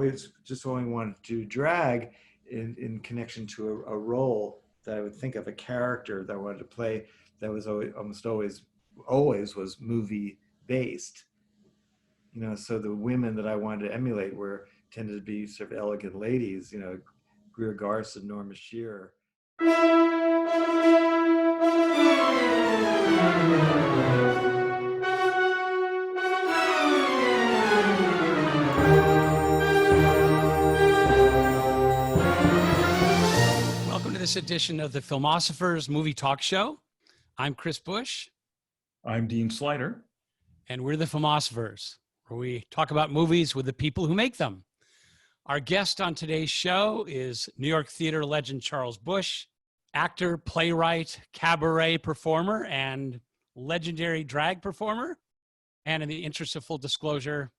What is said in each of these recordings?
always just only wanted to do drag in connection to a role that I would think of, a character that I wanted to play that was almost always was movie based. So the women that I wanted to emulate tended to be sort of elegant ladies, Greer Garson, Norma Shearer. Welcome to this edition of the Filmosophers Movie Talk Show. I'm Chris Busch. I'm Dean Slider. And we're the Filmosophers, where we talk about movies with the people who make them. Our guest on today's show is New York theater legend Charles Busch, actor, playwright, cabaret performer, and legendary drag performer. And in the interest of full disclosure,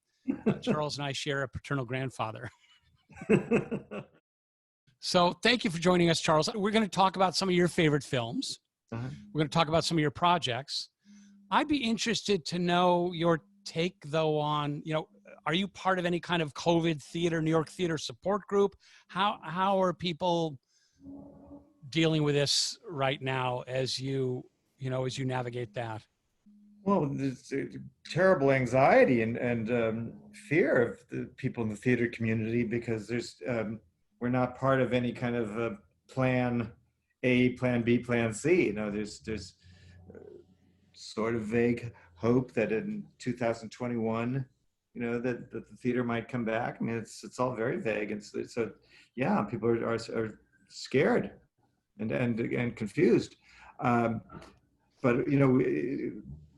Charles and I share a paternal grandfather. So thank you for joining us, Charles. We're going to talk about some of your favorite films. Uh-huh. We're going to talk about some of your projects. I'd be interested to know your take, though, on, are you part of any kind of COVID theater, New York theater support group? How are people dealing with this right now as you navigate that? Well, there's terrible anxiety and fear of the people in the theater community because we're not part of any kind of plan A, plan B, plan C. There's sort of vague hope that in 2021, that the theater might come back. I mean, it's all very vague, and so yeah, people are scared and confused. But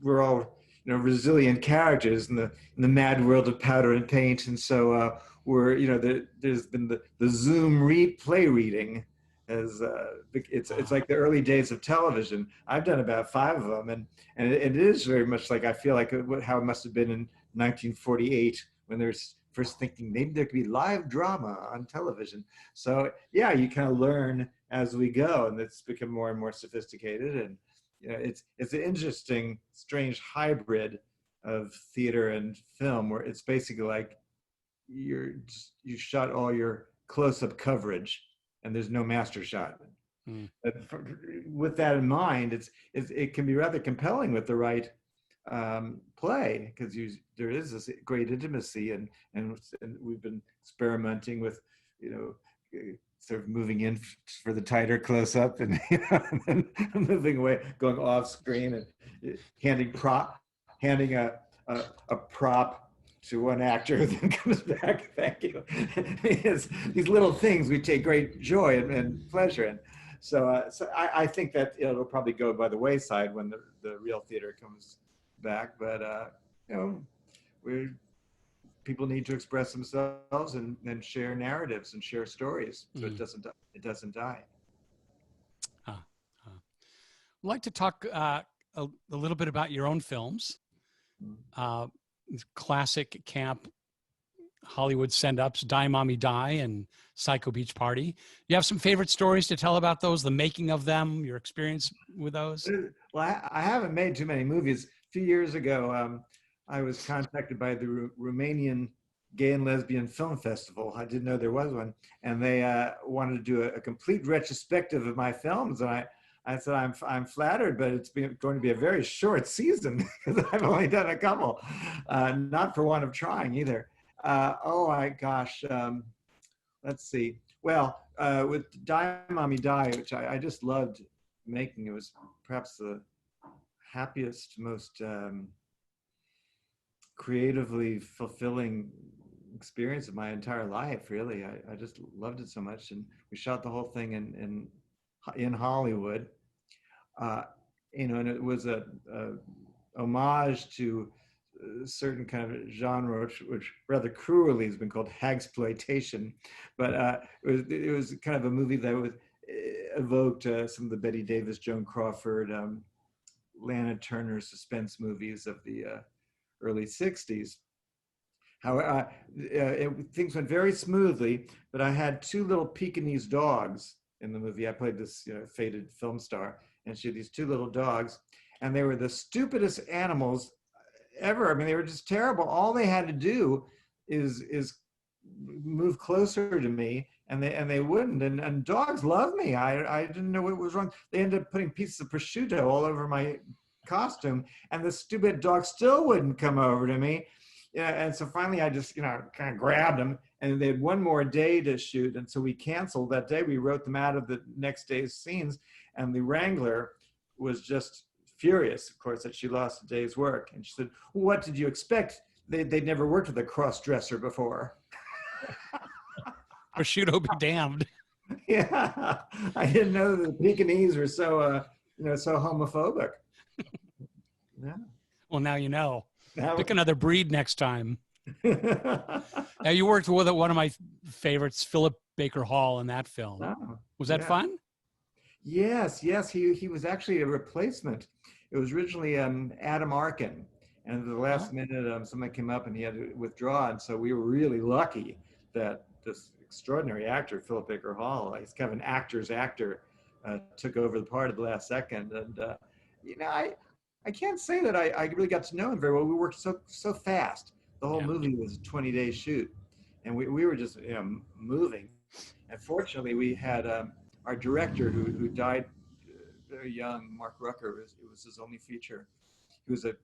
we're all resilient characters in the mad world of powder and paint, and so there's been the Zoom play reading. It's like the early days of television. I've done about 5 of them, and it is very much like I feel like how it must have been in 1948 when they're first thinking maybe there could be live drama on television. So yeah, you kind of learn as we go, and it's become more and more sophisticated. And it's an interesting, strange hybrid of theater and film where it's basically like you shot all your close-up coverage and there's no master shot. With that in mind, it can be rather compelling with the right play, because there is this great intimacy, and we've been experimenting with sort of moving in for the tighter close-up and, and then moving away, going off screen, and handing a prop to one actor, then comes back. Thank you. These little things we take great joy and pleasure in. So I think that it'll probably go by the wayside when the real theater comes back. But people need to express themselves and share narratives and share stories, so it doesn't die. I'd like to talk a little bit about your own films. Classic camp Hollywood send-ups, Die, Mommie Die, and Psycho Beach Party. You have some favorite stories to tell about those, the making of them, your experience with those? Well, I haven't made too many movies. A few years ago, I was contacted by the Romanian Gay and Lesbian Film Festival. I didn't know there was one. And they wanted to do a complete retrospective of my films. And I said, I'm flattered, but it's going to be a very short season because I've only done a couple, not for want of trying either. Oh my gosh, let's see. Well, with Die, Mommie Die, which I just loved making, it was perhaps the happiest, most creatively fulfilling experience of my entire life, really. I just loved it so much, and we shot the whole thing in Hollywood. And it was a homage to a certain kind of genre, which rather cruelly has been called hagsploitation. But it was kind of a movie that evoked some of the Bette Davis, Joan Crawford, Lana Turner suspense movies of the early 60s. However, things went very smoothly, but I had 2 little Pekingese dogs in the movie. I played this faded film star, and she had these 2 little dogs, and they were the stupidest animals ever. I mean, they were just terrible. All they had to do is move closer to me, and they wouldn't. And dogs love me. I didn't know what was wrong. They ended up putting pieces of prosciutto all over my costume, and the stupid dog still wouldn't come over to me. Yeah, and so finally I just kind of grabbed them, and they had one more day to shoot, and so we canceled that day. We wrote them out of the next day's scenes, and the wrangler was just furious, of course, that she lost a day's work. And she said, well, what did you expect? They'd never worked with a cross-dresser before. Prosciutto be damned. Yeah, I didn't know that the Pekingese were so, so homophobic. Yeah. Well, now you know. Now, Pick another breed next time. Now, you worked with one of my favorites, Philip Baker Hall, in that film. Oh, Was that fun? Yes. He was actually a replacement. It was originally Adam Arkin, and at the last minute, someone came up and he had to withdraw. And so we were really lucky that this extraordinary actor, Philip Baker Hall, he's kind of an actor's actor, took over the part at the last second. And I can't say that I really got to know him very well. We worked so fast. The whole movie was a 20-day shoot, and we were just moving. And fortunately, we had our director who died very young, Mark Rucker. It was his only feature. He was a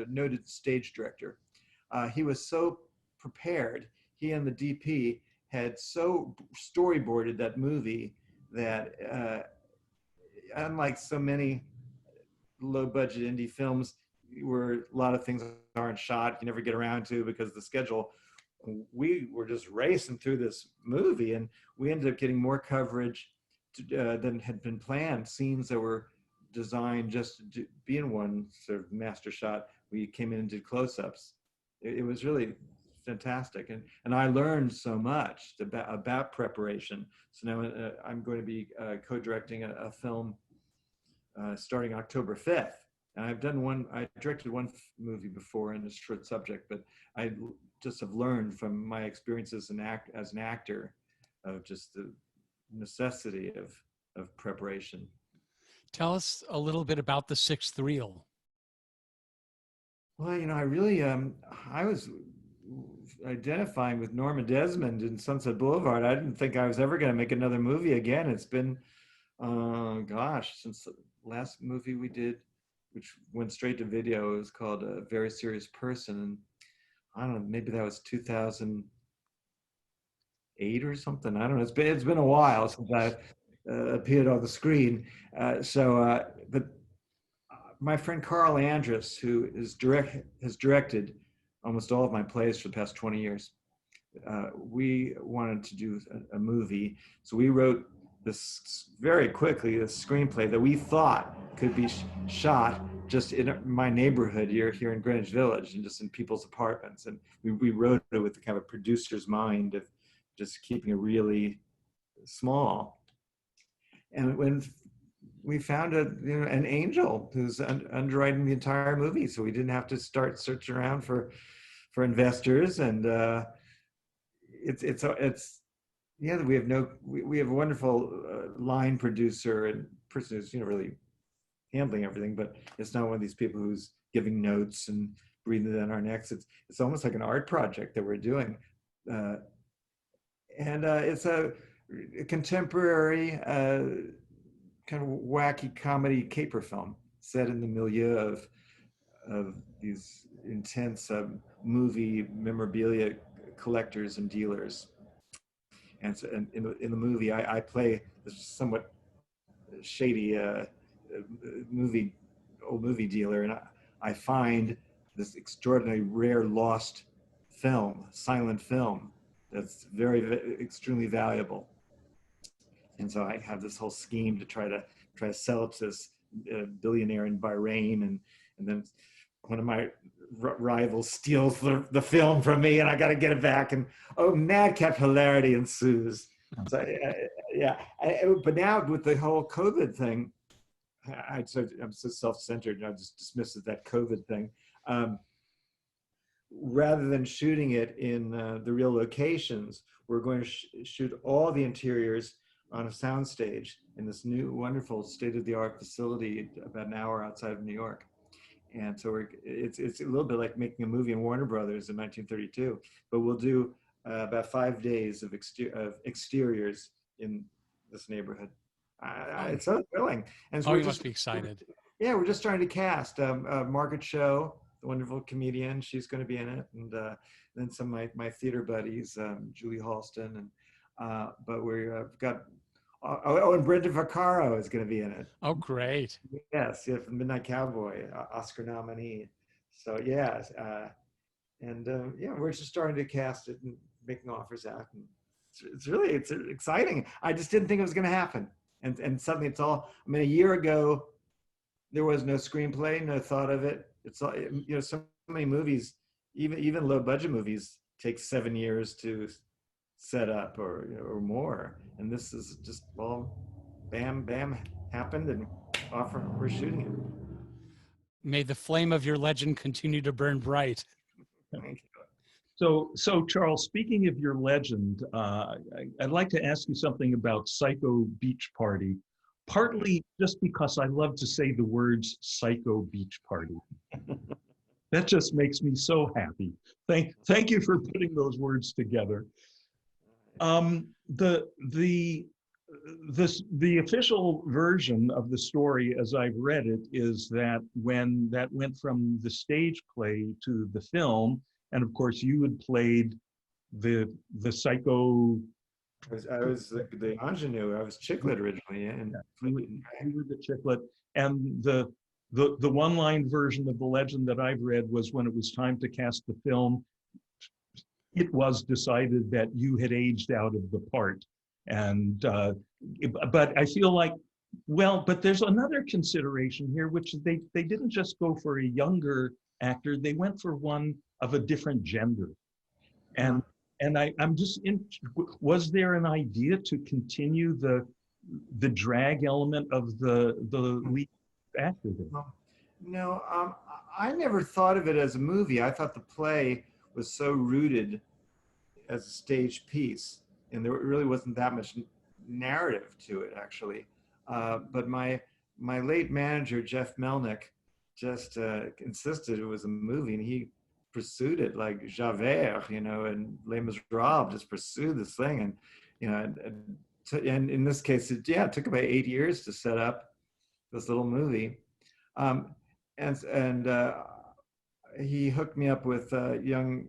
noted stage director. He was so prepared. He and the DP had so storyboarded that movie that unlike so many low-budget indie films where a lot of things aren't shot, you never get around to because of the schedule, we were just racing through this movie, and we ended up getting more coverage than had been planned. Scenes that were designed just to be in one sort of master shot, we came in and did close-ups. It was really fantastic, and I learned so much about preparation. So now I'm going to be co-directing a film starting October 5th. And I directed one movie before in a short subject, but I just have learned from my experiences as an actor of just the necessity of preparation. Tell us a little bit about the sixth reel. Well, I really, I was identifying with Norma Desmond in Sunset Boulevard. I didn't think I was ever going to make another movie again. It's been, since the last movie we did, which went straight to video, it was called A Very Serious Person. And I don't know, maybe that was 2008 or something. I don't know. It's been a while since I appeared on the screen. But my friend Carl Andrus, who has directed almost all of my plays for the past 20 years, we wanted to do a movie. So we wrote this very quickly, a screenplay that we thought could be shot just in my neighborhood here in Greenwich Village and just in people's apartments. And we wrote it with the kind of a producer's mind of just keeping it really small. And when we found an angel who's underwriting the entire movie, so we didn't have to start searching around for investors. And we have a wonderful line producer and person who's really handling everything, but it's not one of these people who's giving notes and breathing down our necks. It's almost like an art project that we're doing, and it's a contemporary kind of wacky comedy caper film set in the milieu of these intense movie memorabilia collectors and dealers. And so, in the movie, I play this somewhat shady old movie dealer, and I find this extraordinarily rare lost silent film that's extremely valuable. And so I have this whole scheme to try to sell it to this billionaire in Bahrain, and then one of my rivals steals the film from me, and I got to get it back, and madcap hilarity ensues. So but now with the whole COVID thing, I'm so self-centered, and I just dismiss that COVID thing. Rather than shooting it in the real locations, we're going to shoot all the interiors on a soundstage in this new, wonderful, state-of-the-art facility about an hour outside of New York. And so it's a little bit like making a movie in Warner Brothers in 1932, but we'll do about 5 days of exteriors in this neighborhood. It's so thrilling. And so Oh, you must be excited. Yeah, we're just trying to cast Margaret Cho, the wonderful comedian. She's going to be in it, and then some of my theater buddies, Julie Halston, and but we've got and Brenda Vaccaro is going to be in it. Oh, great. Yes, yeah, from Midnight Cowboy, Oscar nominee. So yeah, yeah, we're just starting to cast it and making offers out, and it's exciting. I just didn't think it was going to happen, and suddenly it's all. I mean, a year ago, there was no screenplay, no thought of it. It's all, so many movies, even low budget movies, take 7 years to set up or more, and this is just all bam bam happened, and we're shooting it. May the flame of your legend continue to burn bright. Thank you. So Charles, speaking of your legend, I'd like to ask you something about Psycho Beach Party, partly just because I love to say the words Psycho Beach Party. That just makes me so happy. Thank you for putting those words together. The official version of the story, as I've read it, is that when that went from the stage play to the film, and of course you had played the psycho. I was the ingenue. I was Chiclet originally, and you were the Chiclet. And the one-line version of the legend that I've read was when it was time to cast the film, it was decided that you had aged out of the part. And but I feel like, well, but there's another consideration here, which they didn't just go for a younger actor; they went for one of a different gender. And I'm just was there an idea to continue the drag element of the lead actor there? No, I never thought of it as a movie. I thought the play was so rooted as a stage piece, and there really wasn't that much narrative to it, actually. But my late manager, Jeff Melnick, just insisted it was a movie, and he pursued it like Javert, and Les Miserables, just pursued this thing. And in this case, it took about 8 years to set up this little movie. And he hooked me up with young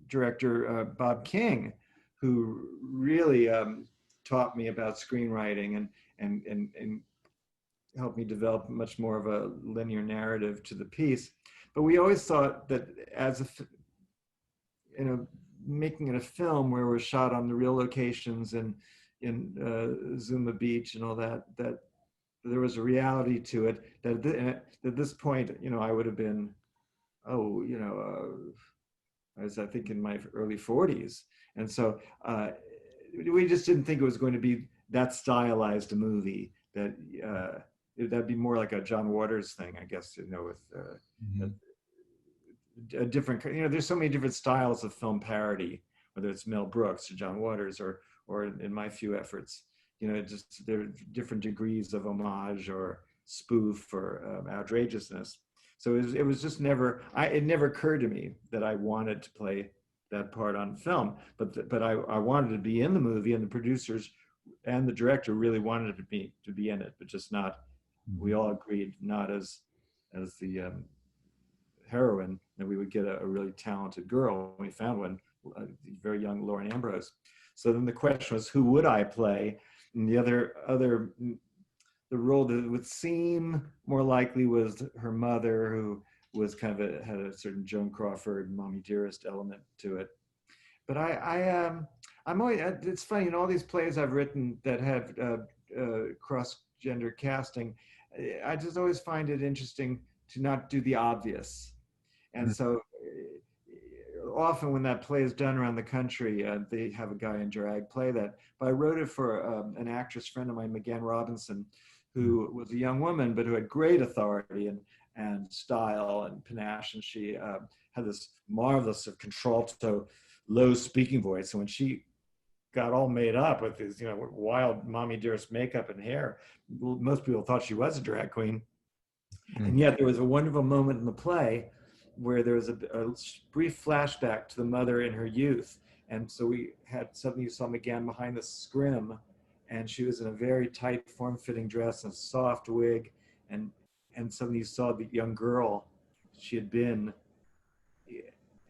director Bob King, who really taught me about screenwriting and helped me develop much more of a linear narrative to the piece. But we always thought that as making it a film where it was shot on the real locations and in Zuma Beach and all that there was a reality to it. That at this point, I would have been, I was, I think, in my early 40s. And so we just didn't think it was going to be that stylized a movie. That'd be more like a John Waters thing, I guess, with a different, there's so many different styles of film parody, whether it's Mel Brooks or John Waters or in my few efforts, just there are different degrees of homage or spoof or outrageousness. So it was just never, it never occurred to me that I wanted to play that part on film, but I wanted to be in the movie, and the producers and the director really wanted me to be in it, but just not, we all agreed not as the heroine, that we would get a really talented girl. We found one, the very young Lauren Ambrose. So then the question was, who would I play? And the role that would seem more likely was her mother, who was kind of had a certain Joan Crawford, Mommy Dearest element to it. But I'm always, it's funny, in all these plays I've written that have cross-gender casting, I just always find it interesting to not do the obvious. And so often when that play is done around the country, they have a guy in drag play that. But I wrote it for an actress friend of mine, McGann Robinson, who was a young woman, but who had great authority and style and panache. And she had this marvelous contralto, low speaking voice. And when she got all made up with this, wild Mommy Dearest makeup and hair, most people thought she was a drag queen. And yet there was a wonderful moment in the play where there was a brief flashback to the mother in her youth. And so we had suddenly you saw McGann behind the scrim, and she was in a very tight, form-fitting dress and a soft wig, and suddenly you saw the young girl she had been,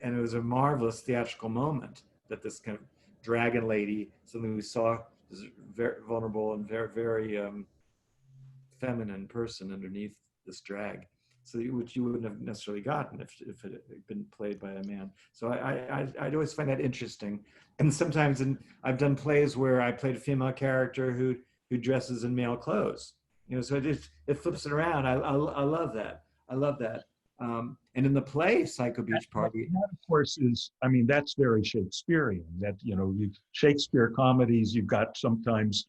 and it was a marvelous theatrical moment that this kind of dragon lady, something we saw, is very vulnerable and very, very feminine person underneath this drag. So which you wouldn't have necessarily gotten if it had been played by a man. So I'd always find that interesting. And sometimes I've done plays where I played a female character who dresses in male clothes. So it flips it around. I love that. I love that. And in the play Psycho Beach Party, that of course is, I mean, that's very Shakespearean. That Shakespeare comedies, you've got sometimes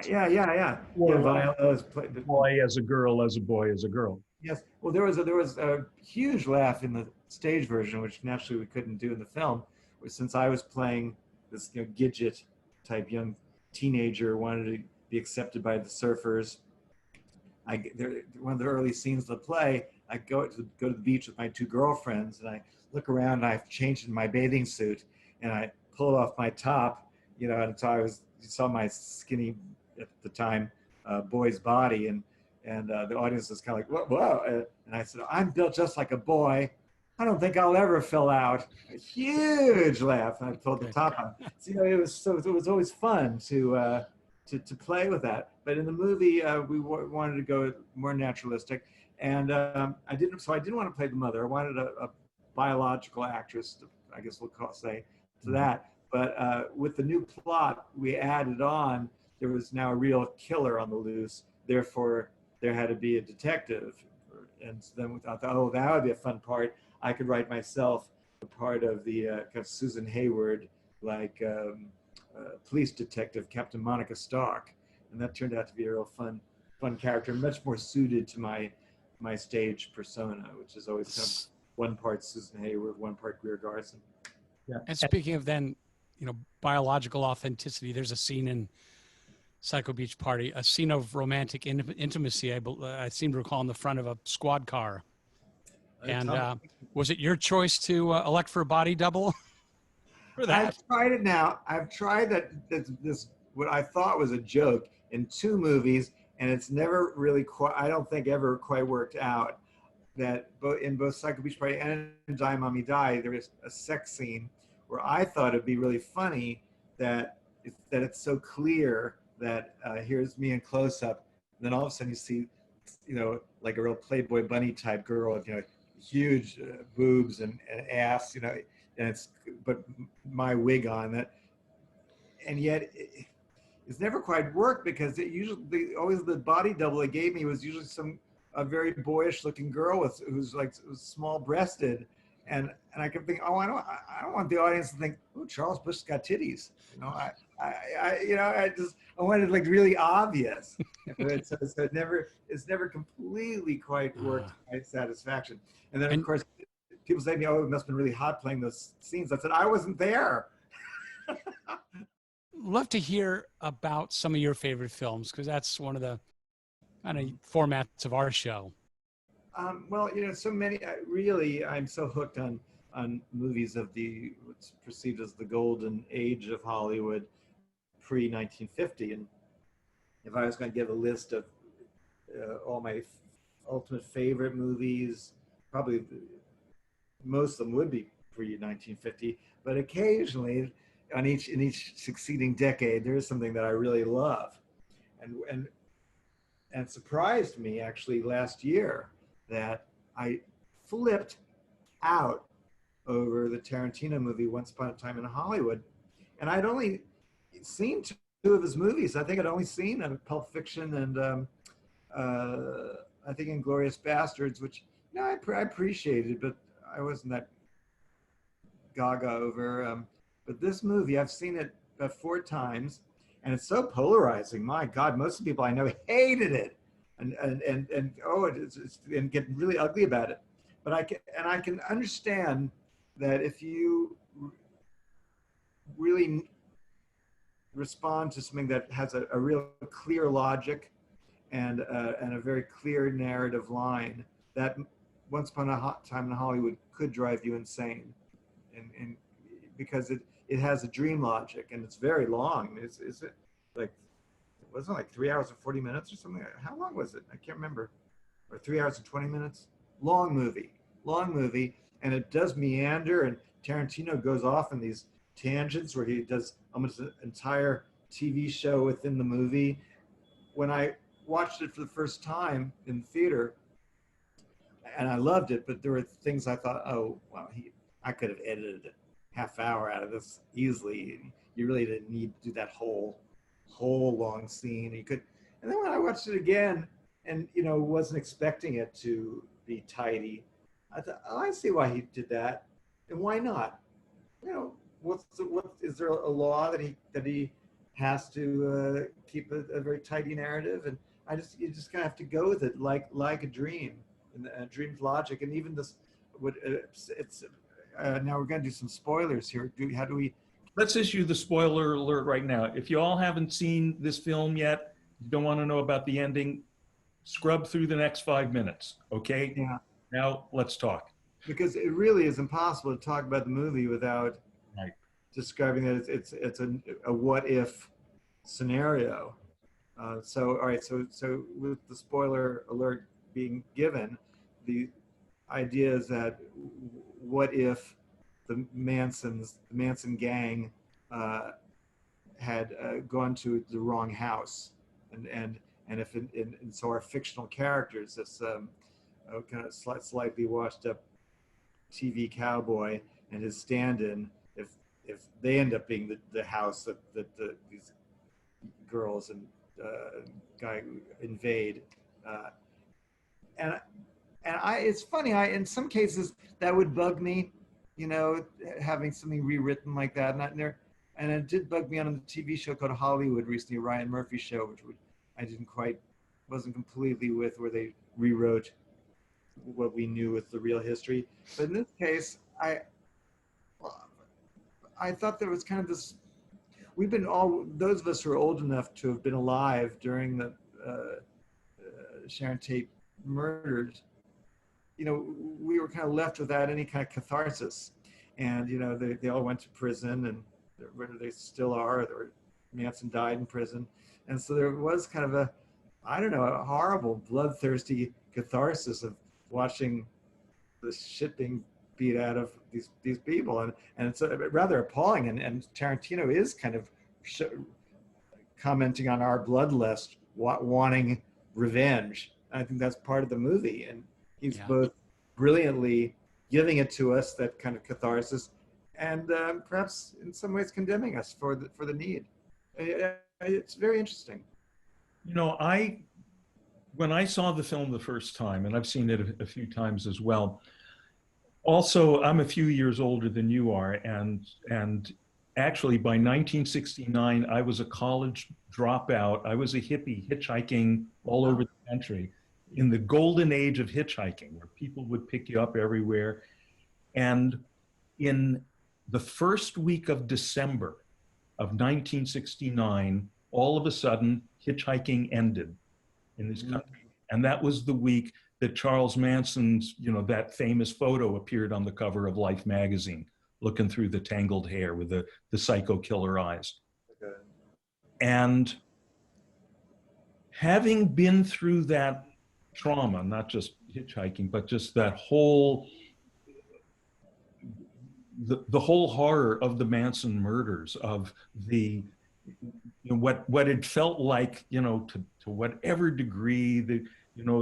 Viola is played. A boy as a girl, as a boy as a girl. Yes. Well, there was a huge laugh in the stage version, which naturally we couldn't do in the film, since I was playing this Gidget type young teenager, wanted to be accepted by the surfers. One of the early scenes of the play, I go to the beach with my two girlfriends, and I look around, and I've changed in my bathing suit, and I pull off my top, and so you saw my skinny, at the time, boy's body, and the audience was kind of like, whoa. And I said, I'm built just like a boy. I don't think I'll ever fill out. A huge laugh. And I pulled the top on. So, it was always fun to play with that. But in the movie, we wanted to go more naturalistic. And I didn't want to play the mother. I wanted a biological actress, I guess we'll say, to that. But with the new plot we added on, there was now a real killer on the loose. Therefore, there had to be a detective. And then we thought, oh, that would be a fun part. I could write myself a part of the kind of Susan Hayward, like police detective, Captain Monica Stark. And that turned out to be a real fun character, much more suited to my stage persona, which is always kind of one part Susan Hayward, one part Greer Garson. Yeah. And speaking of then, biological authenticity, there's a scene in Psycho Beach Party, a scene of romantic intimacy, I seem to recall, in the front of a squad car. And was it your choice to elect for a body double for that? I've tried it now. I've tried this what I thought was a joke in 2 movies, and it's never really quite, I don't think ever quite worked out. That in both Psycho Beach Party and in Die, Mommie Die, there is a sex scene where I thought it'd be really funny that it's so clear that here's me in close-up, and then all of a sudden you see, like a real Playboy bunny type girl with, huge boobs and ass, and but my wig on that, and yet it's never quite worked because always the body double they gave me was usually a very boyish-looking girl who's like small-breasted, and I kept thinking, oh, I don't want the audience to think, oh, Charles Busch's got titties, I wanted it like really obvious. So it's never completely quite worked to my satisfaction. And then of course people say to me, oh, it must have been really hot playing those scenes. I said, I wasn't there. Love to hear about some of your favorite films, because that's one of the kind of formats of our show. Well, so many, I'm so hooked on movies of what's perceived as the golden age of Hollywood pre-1950. And if I was going to give a list of all my ultimate favorite movies, probably most of them would be pre-1950, but occasionally in each succeeding decade, there is something that I really love. And it surprised me actually last year that I flipped out over the Tarantino movie Once Upon a Time in Hollywood. And I'd only seen 2 of his movies. I think I'd only seen Pulp Fiction and I think Inglourious Bastards, which I appreciated, but I wasn't that gaga over. But this movie, I've seen it about 4 times, and it's so polarizing. My God, most of the people I know hated it, and get really ugly about it. But I can understand that if you really respond to something that has a real clear logic and a very clear narrative line, that Once Upon a Time in Hollywood could drive you insane, and because it has a dream logic, and it's very long. Is it like, wasn't it like 3 hours and 40 minutes or something? How long was it? I can't remember. Or 3 hours and 20 minutes? Long movie, and it does meander, and Tarantino goes off in these tangents where he does almost an entire TV show within the movie. When I watched it for the first time in the theater, and I loved it, but there were things I thought, oh, wow, I could have edited a half hour out of this easily. You really didn't need to do that whole long scene. You could, and then when I watched it again, and wasn't expecting it to be tidy, I thought, oh, I see why he did that, and why not? What is there a law that he has to keep a very tidy narrative? And you just kind of have to go with it, like a dream, and a dream's logic. And even this, now we're going to do some spoilers here. How do we? Let's issue the spoiler alert right now. If you all haven't seen this film yet, you don't want to know about the ending, scrub through the next 5 minutes, okay? Yeah. Now let's talk. Because it really is impossible to talk about the movie without describing that it's a what if scenario. So all right, so with the spoiler alert being given, the idea is that what if the Manson gang had gone to the wrong house, and if and so our fictional characters, this kind of slightly washed up TV cowboy and his stand-in, if they end up being the house that these girls and guy invade, and it's funny, in some cases that would bug me, having something rewritten like that, and it did bug me on the TV show called Hollywood recently, Ryan Murphy's show, which I wasn't completely with, where they rewrote what we knew with the real history. But in this case, I thought there was kind of this, those of us who are old enough to have been alive during the Sharon Tate murders, we were kind of left without any kind of catharsis. And, they all went to prison, and whether they still are, or Manson died in prison. And so there was kind of a horrible, bloodthirsty catharsis of watching the shit being beat out of these people, and it's rather appalling. And Tarantino is kind of commenting on our bloodlust, wanting revenge. I think that's part of the movie, and he's both brilliantly giving it to us, that kind of catharsis, and perhaps in some ways condemning us for the need. It's very interesting. When I saw the film the first time, and I've seen it a few times as well, also, I'm a few years older than you are, and actually by 1969, I was a college dropout. I was a hippie hitchhiking all over the country in the golden age of hitchhiking, where people would pick you up everywhere. And in the first week of December of 1969, all of a sudden, hitchhiking ended in this country. And that was the week that Charles Manson's, that famous photo appeared on the cover of Life magazine, looking through the tangled hair with the psycho killer eyes. Okay. And having been through that trauma, not just hitchhiking, but just that whole, the whole horror of the Manson murders, of the, what it felt like, to whatever degree that,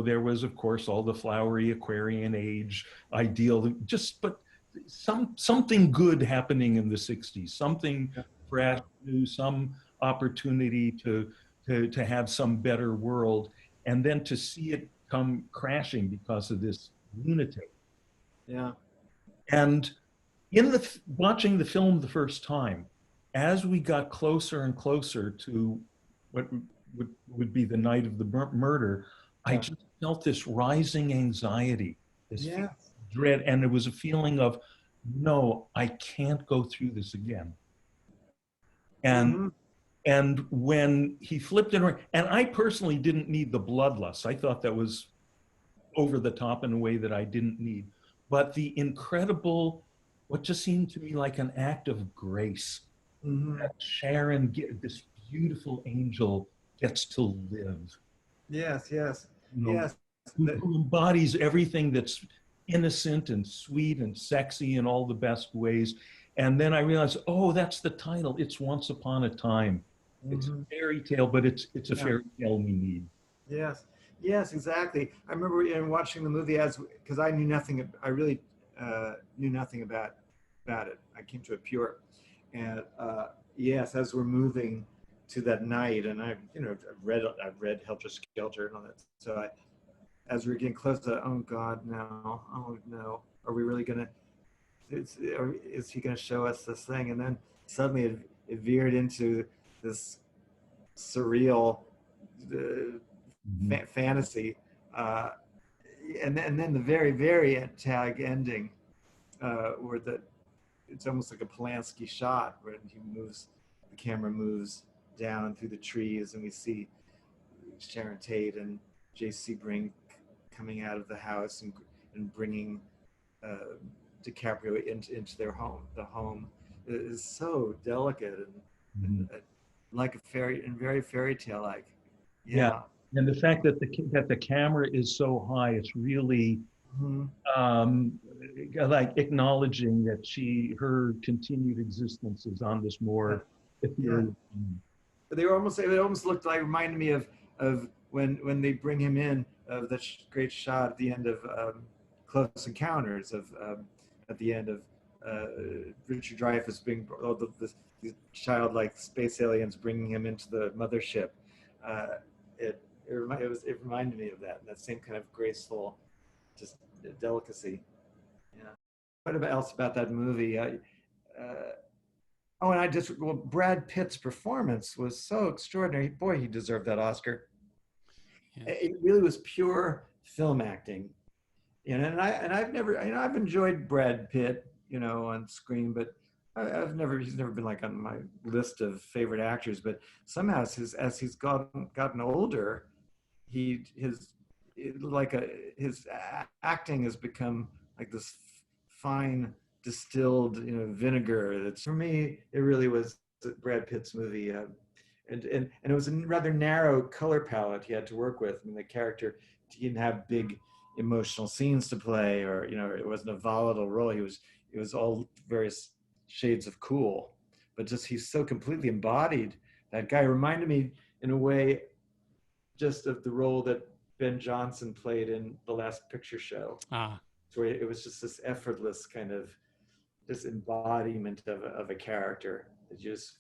there was, of course, all the flowery Aquarian age ideal, but something good happening in the 60s, something fresh, new, some opportunity to have some better world, and then to see it come crashing because of this lunatic. Yeah. And watching the film the first time, as we got closer and closer to what would be the night of the murder, I just felt this rising anxiety, this dread, and it was a feeling of, no, I can't go through this again. And and when he flipped it around, and I personally didn't need the bloodlust. I thought that was over the top in a way that I didn't need. But the incredible what just seemed to me like an act of grace. Hmm. That Sharon, this beautiful angel, gets to live. Yes, yes, You know, yes. The, who embodies everything that's innocent and sweet and sexy in all the best ways. And then I realized, oh, that's the title. It's Once Upon a Time. It's a mhm. fairy tale, but it's a Yeah. fairy tale we need. Yes, yes, exactly. I remember in watching the movie as because I knew nothing. I really knew nothing about it. I came to it pure, and yes, as we're moving to that night, and I've read Helter Skelter and all that. So as we're getting close to, oh God, no, oh no, are we really gonna? Is he gonna show us this thing? And then suddenly it veered into this surreal. Mhm. Fantasy, uh, and then the very very tag ending, where it's almost like a Polanski shot where the camera moves down through the trees, and we see Sharon Tate and J.C. Brink coming out of the house and bringing uh, DiCaprio into their home. The home is so delicate Mhm. and like a fairy and very fairy tale like. Yeah, Yeah. and the fact that the camera is so high, it's really Mm-hmm. um, like acknowledging that her continued existence is on this Yeah. more Yeah. ethereal plane. They were almost. It almost looked like reminded me of when they bring him in of the great shot at the end of Close Encounters of at the end of uh, Richard Dreyfuss being these childlike space aliens bringing him into the mothership. Uh, it reminded me of that same kind of graceful, just delicacy. Yeah. What else about that movie? Oh, and Brad Pitt's performance was so extraordinary. Boy, he deserved that Oscar. Yes. It really was pure film acting. I've never, I've enjoyed Brad Pitt, on screen, but he's never been like on my list of favorite actors. But somehow, as he's gotten older, his like his acting has become like this fine distilled vinegar. That's for me. It really was Brad Pitt's movie, and it was a rather narrow color palette he had to work with. I mean, the character he didn't have big emotional scenes to play, or it wasn't a volatile role. It was all various shades of cool, but just he's so completely embodied. That guy reminded me in a way just of the role that Ben Johnson played in The Last Picture Show, Ah, where it was just this effortless kind of this embodiment of a character that you just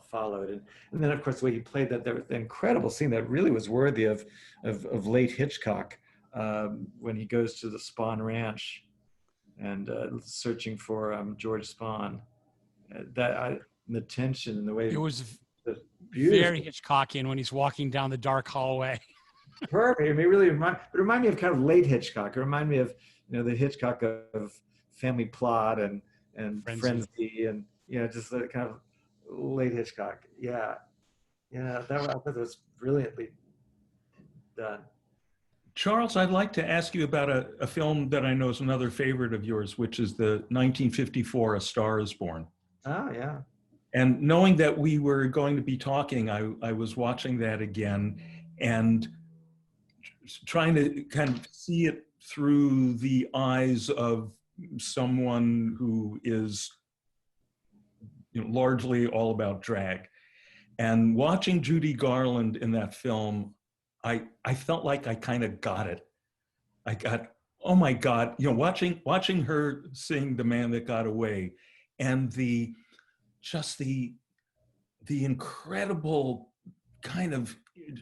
followed. And then, of course, the way he played that, the incredible scene that really was worthy of late Hitchcock, when he goes to the Spahn Ranch and searching for George Spahn. The tension and the way it was the very beautiful. Hitchcockian when he's walking down the dark hallway. Perfect. I mean, it remind me of kind of late Hitchcock. It remind me of the Hitchcock of Family Plot and Frenzy. Frenzy, and just the kind of late Hitchcock. Yeah, yeah. I thought that was brilliantly done. Charles, I'd like to ask you about a film that I know is another favorite of yours, which is the 1954 A Star is Born. Oh yeah. And knowing that we were going to be talking, I was watching that again and trying to kind of see it through the eyes of someone who is largely all about drag. And watching Judy Garland in that film, I felt like I kind of got it. I got, oh my God, watching her sing The Man That Got Away, and just the incredible kind of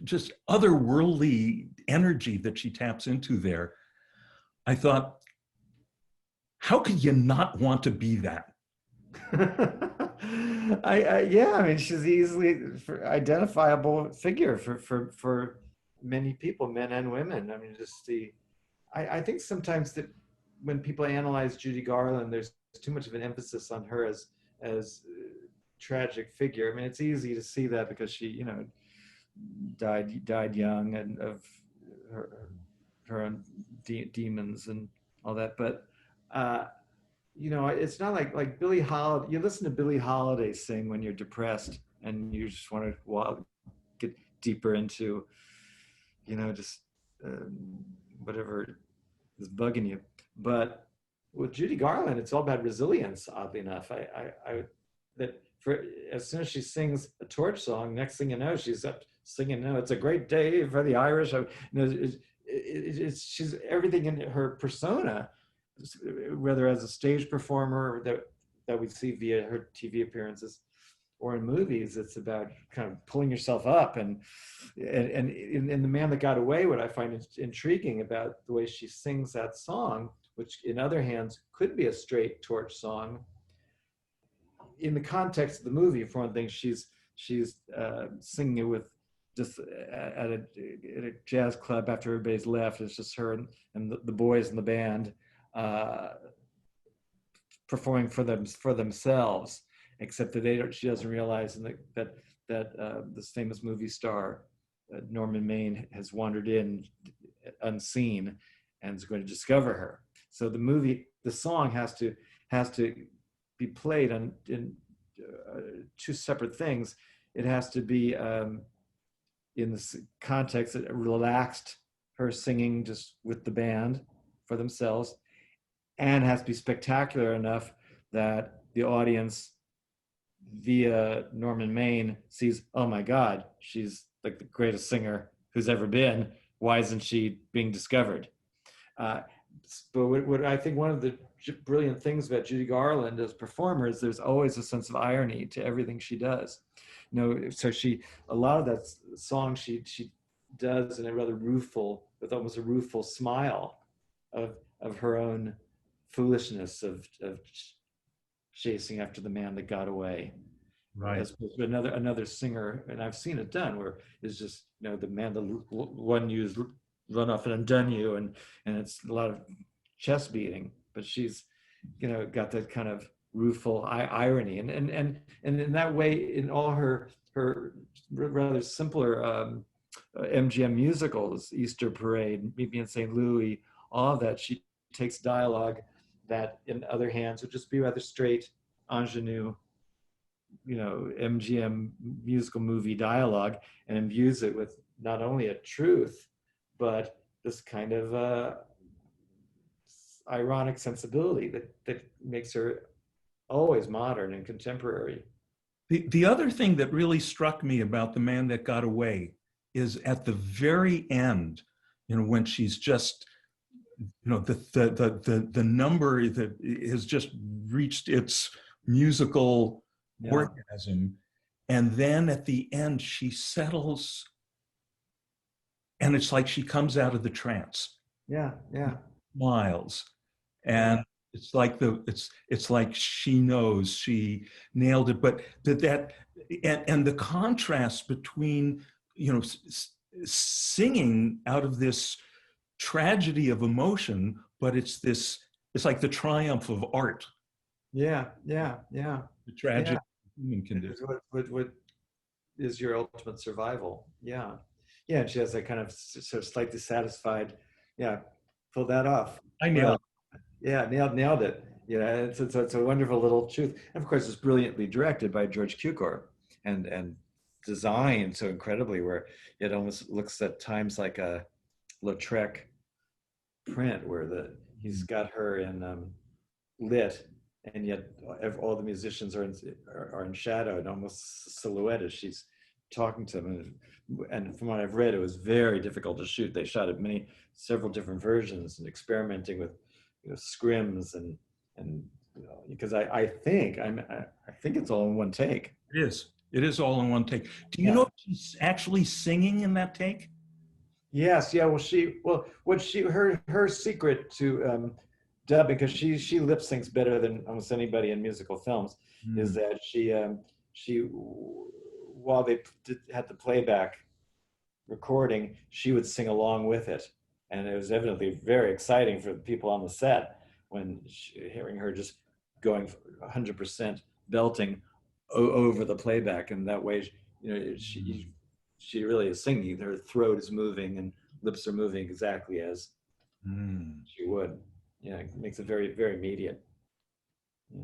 just otherworldly energy that she taps into there. I thought, how could you not want to be that? Yeah. I mean, she's easily identifiable figure for many people, men and women. I mean, just I think sometimes that when people analyze Judy Garland, there's too much of an emphasis on her as tragic figure. I mean, it's easy to see that because she, died young and of her own demons and all that. But you know, it's not like Billie Holiday. You listen to Billie Holiday sing when you're depressed and you just want to get deeper into, you know, just whatever is bugging you. But with Judy Garland, it's all about resilience. Oddly enough, I that for as soon as she sings a torch song, next thing you know, she's up singing. No, it's a great day for the Irish. You know, it's she's everything in her persona, whether as a stage performer that we see via her TV appearances or in movies. It's about kind of pulling yourself up, and in The Man That Got Away, what I find intriguing about the way she sings that song, which in other hands could be a straight torch song, in the context of the movie, for one thing, she's singing it with just at a jazz club after everybody's left. It's just her and the boys in the band performing for themselves, except that she doesn't realize that this famous movie star Norman Maine has wandered in unseen and is going to discover her. So the song has to be played in two separate things. It has to be in the context that relaxed her singing just with the band for themselves, and has to be spectacular enough that the audience via Norman Maine sees, oh my God, she's like the greatest singer who's ever been. Why isn't she being discovered? But what I think one of the brilliant things about Judy Garland as performer is there's always a sense of irony to everything she does. You know, so a lot of that song she does in a rather rueful, with almost a rueful smile of her own foolishness of chasing after the man that got away. Right. As opposed to another singer, and I've seen it done, where it's just, you know, the man that won you is run off and undone you, and it's a lot of chest beating, but she's, you know, got that kind of rueful irony, and in that way, in all her rather simpler MGM musicals, Easter Parade, Meet Me in St. Louis, all of that, she takes dialogue that in other hands would just be rather straight ingenue, you know, MGM musical movie dialogue, and imbues it with not only a truth, but this kind of ironic sensibility that makes her always modern and contemporary. The other thing that really struck me about The Man That Got Away is at the very end, you know, when she's just, you know, the number that has just reached its musical orgasm, and then at the end she settles, and it's like she comes out of the trance. Smiles, and it's like it's like she knows she nailed it. But and the contrast between, you know, singing out of this tragedy of emotion, but it's like the triumph of art. The tragic human condition. What is your ultimate survival? And she has that kind of sort of slightly satisfied, pull that off. I nailed it. Nailed it. It's a wonderful little truth. And of course, it's brilliantly directed by George Cukor and designed so incredibly, where it almost looks at times like a Lautrec print, where he's got her in lit, and yet all the musicians are in shadow and almost silhouetted. She's talking to them, and from what I've read, it was very difficult to shoot. They shot it several different versions, and experimenting with, you know, scrims and you know, because I think it's all in one take. It is all in one take. Do you know if she's actually singing in that take? Yes. Her secret to dubbing, because she lip syncs better than almost anybody in musical films, is that she while they had the playback recording, she would sing along with it, and it was evidently very exciting for the people on the set when hearing her just going 100% belting over the playback, and that way, you know, she really is singing. Her throat is moving and lips are moving exactly as she would. It makes it very, very immediate. Yeah.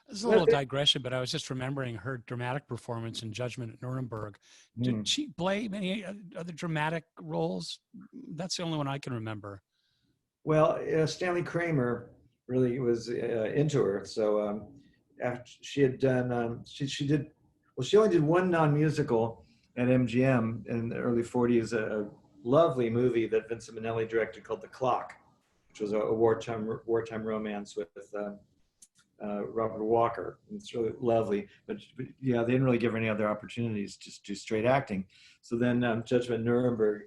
It's a little digression, but I was just remembering her dramatic performance in Judgment at Nuremberg. Did she play many other dramatic roles? That's the only one I can remember. Well, Stanley Kramer really was into her. So after she had done, she did, well, she only did one non-musical at MGM in the early 40s, a lovely movie that Vincent Minnelli directed called The Clock, which was a wartime romance with Robert Walker. It's really lovely, but yeah, they didn't really give her any other opportunities, just do straight acting. So then Judgment Nuremberg,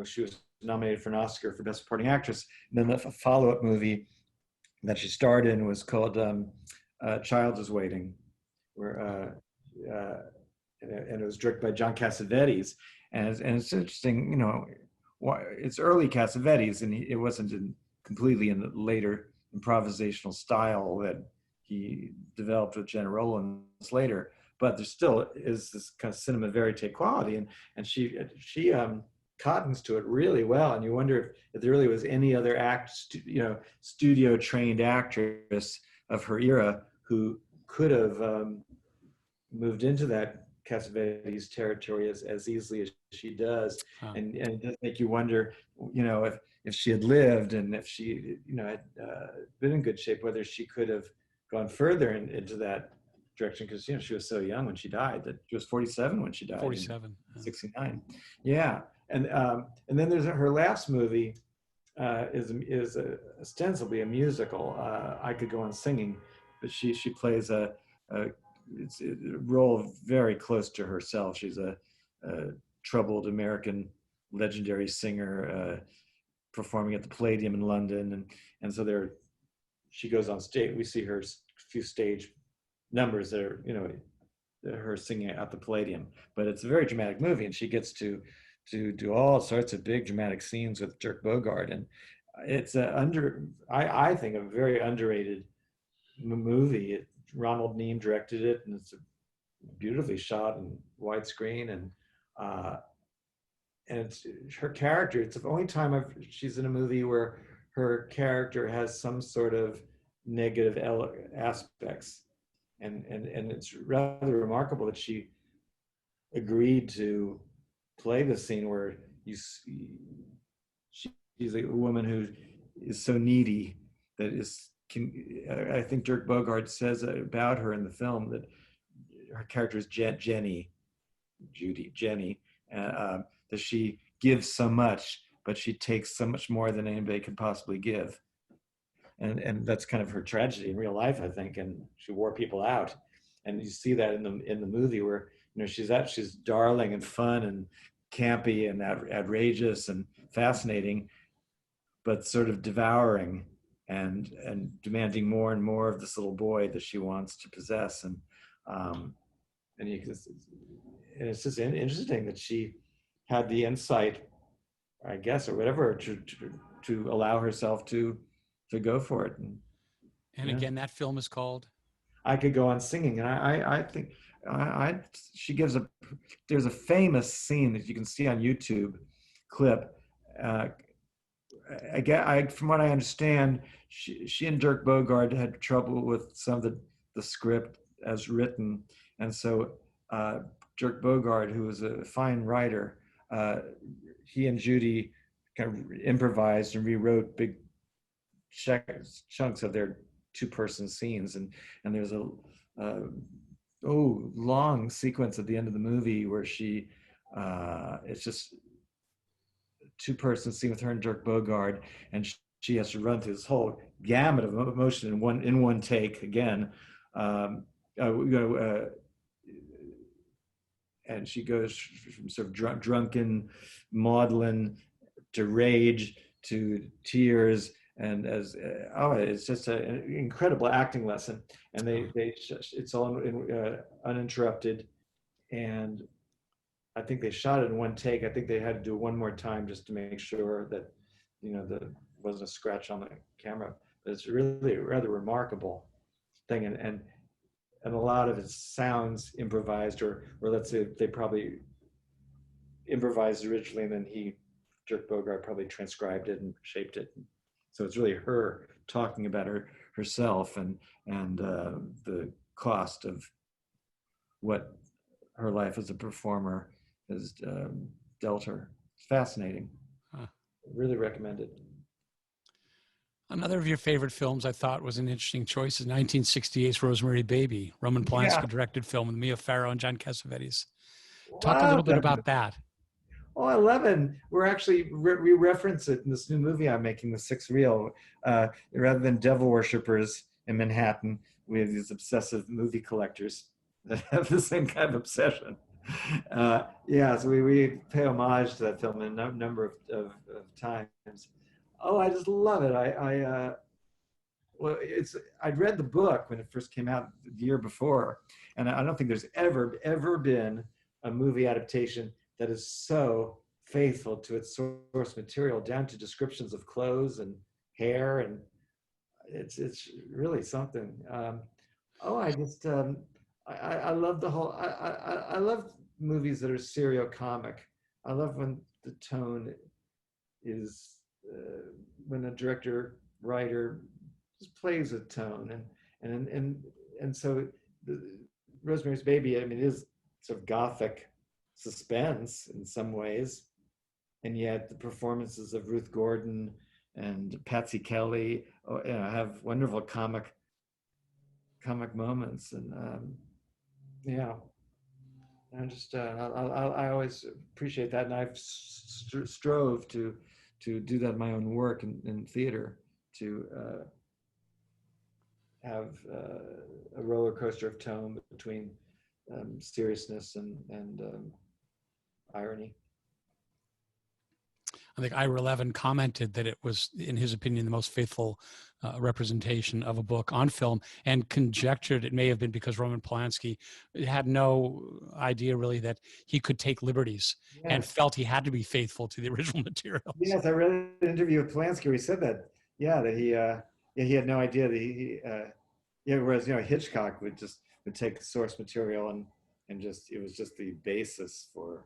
she was nominated for an Oscar for Best Supporting Actress. And then the follow-up movie that she starred in was called Child is Waiting, where and it was directed by John Cassavetes. And it's interesting, it's early Cassavetes, and it wasn't completely in the later improvisational style that he developed with Gena Rowlands later. But there still is this kind of cinema verite quality, and she cottons to it really well. And you wonder if there really was any other studio trained actress of her era who could have moved into that Cassavetes territory as easily as she does. Huh. And it does make you wonder, if she had lived and if she, had been in good shape, whether she could have gone further into that direction, because she was so young when she died. That she was 47 when she died. 47. 69. Yeah, and then there's her last movie is ostensibly a musical. I Could Go On Singing, but she plays it's a role very close to herself. She's a troubled American legendary singer performing at the Palladium in London, and so she goes on stage. We see her few stage numbers that are her singing at the Palladium, but it's a very dramatic movie, and she gets to do all sorts of big dramatic scenes with Dirk Bogarde, and it's I think a very underrated movie. Ronald Neame directed it, and it's beautifully shot in widescreen, and it's her character. It's the only time she's in a movie where her character has some sort of negative aspects, and it's rather remarkable that she agreed to play the scene where she's a woman who is so needy that I think Dirk Bogarde says about her in the film that her character is Jenny, that she gives so much, but she takes so much more than anybody could possibly give. And that's kind of her tragedy in real life, I think. And she wore people out. And you see that in the movie where, she's darling and fun and campy and outrageous and fascinating, but sort of devouring and demanding more and more of this little boy that she wants to possess. And it's just interesting that she had the insight, I guess, or whatever, to allow herself to go for it. And again, that film is called I Could Go On Singing. And I think she gives there's a famous scene that you can see on YouTube clip. From what I understand, she and Dirk Bogarde had trouble with some of the script as written, and so Dirk Bogarde, who was a fine writer, he and Judy kind of improvised and rewrote big chunks of their two-person scenes, and there's a long sequence at the end of the movie where it's just two-person scene with her and Dirk Bogarde, and she has to run through this whole gamut of emotion in one take again. And she goes from sort of drunken maudlin to rage to tears, and it's just an incredible acting lesson. And it's all uninterrupted, and I think they shot it in one take. I think they had to do it one more time just to make sure that there wasn't a scratch on the camera. But it's really a rather remarkable thing, and a lot of it sounds improvised, or let's say they probably improvised originally, and then Dirk Bogarde probably transcribed it and shaped it. So it's really her talking about herself and the cost of what her life as a performer has dealt her. It's fascinating. Huh. Really recommend it. Another of your favorite films I thought was an interesting choice is 1968's Rosemary Baby, Roman Polanski directed film with Mia Farrow and John Cassavetes. Talk a little bit about that. Oh, I love it. We're actually, we reference it in this new movie I'm making, The Sixth Reel. Rather than devil worshippers in Manhattan, we have these obsessive movie collectors that have the same kind of obsession. So we pay homage to that film in a number of times. Oh, I just love it. I'd read the book when it first came out the year before, and I don't think there's ever been a movie adaptation that is so faithful to its source material, down to descriptions of clothes and hair, and it's really something. I love the whole. I love movies that are seriocomic. I love when the tone is when a director writer just plays a tone, and so Rosemary's Baby, I mean, is sort of gothic suspense in some ways, and yet the performances of Ruth Gordon and Patsy Kelly have wonderful comic moments, and I always appreciate that, and I've strove to do that in my own work in theater, to have a roller coaster of tone between seriousness and irony. I think Ira Levin commented that it was, in his opinion, the most faithful representation of a book on film, and conjectured it may have been because Roman Polanski had no idea really that he could take liberties, and felt he had to be faithful to the original materials. Yes, I read an interview with Polanski where he said that. Yeah, that he had no idea that whereas Hitchcock would take source material and just, it was just the basis for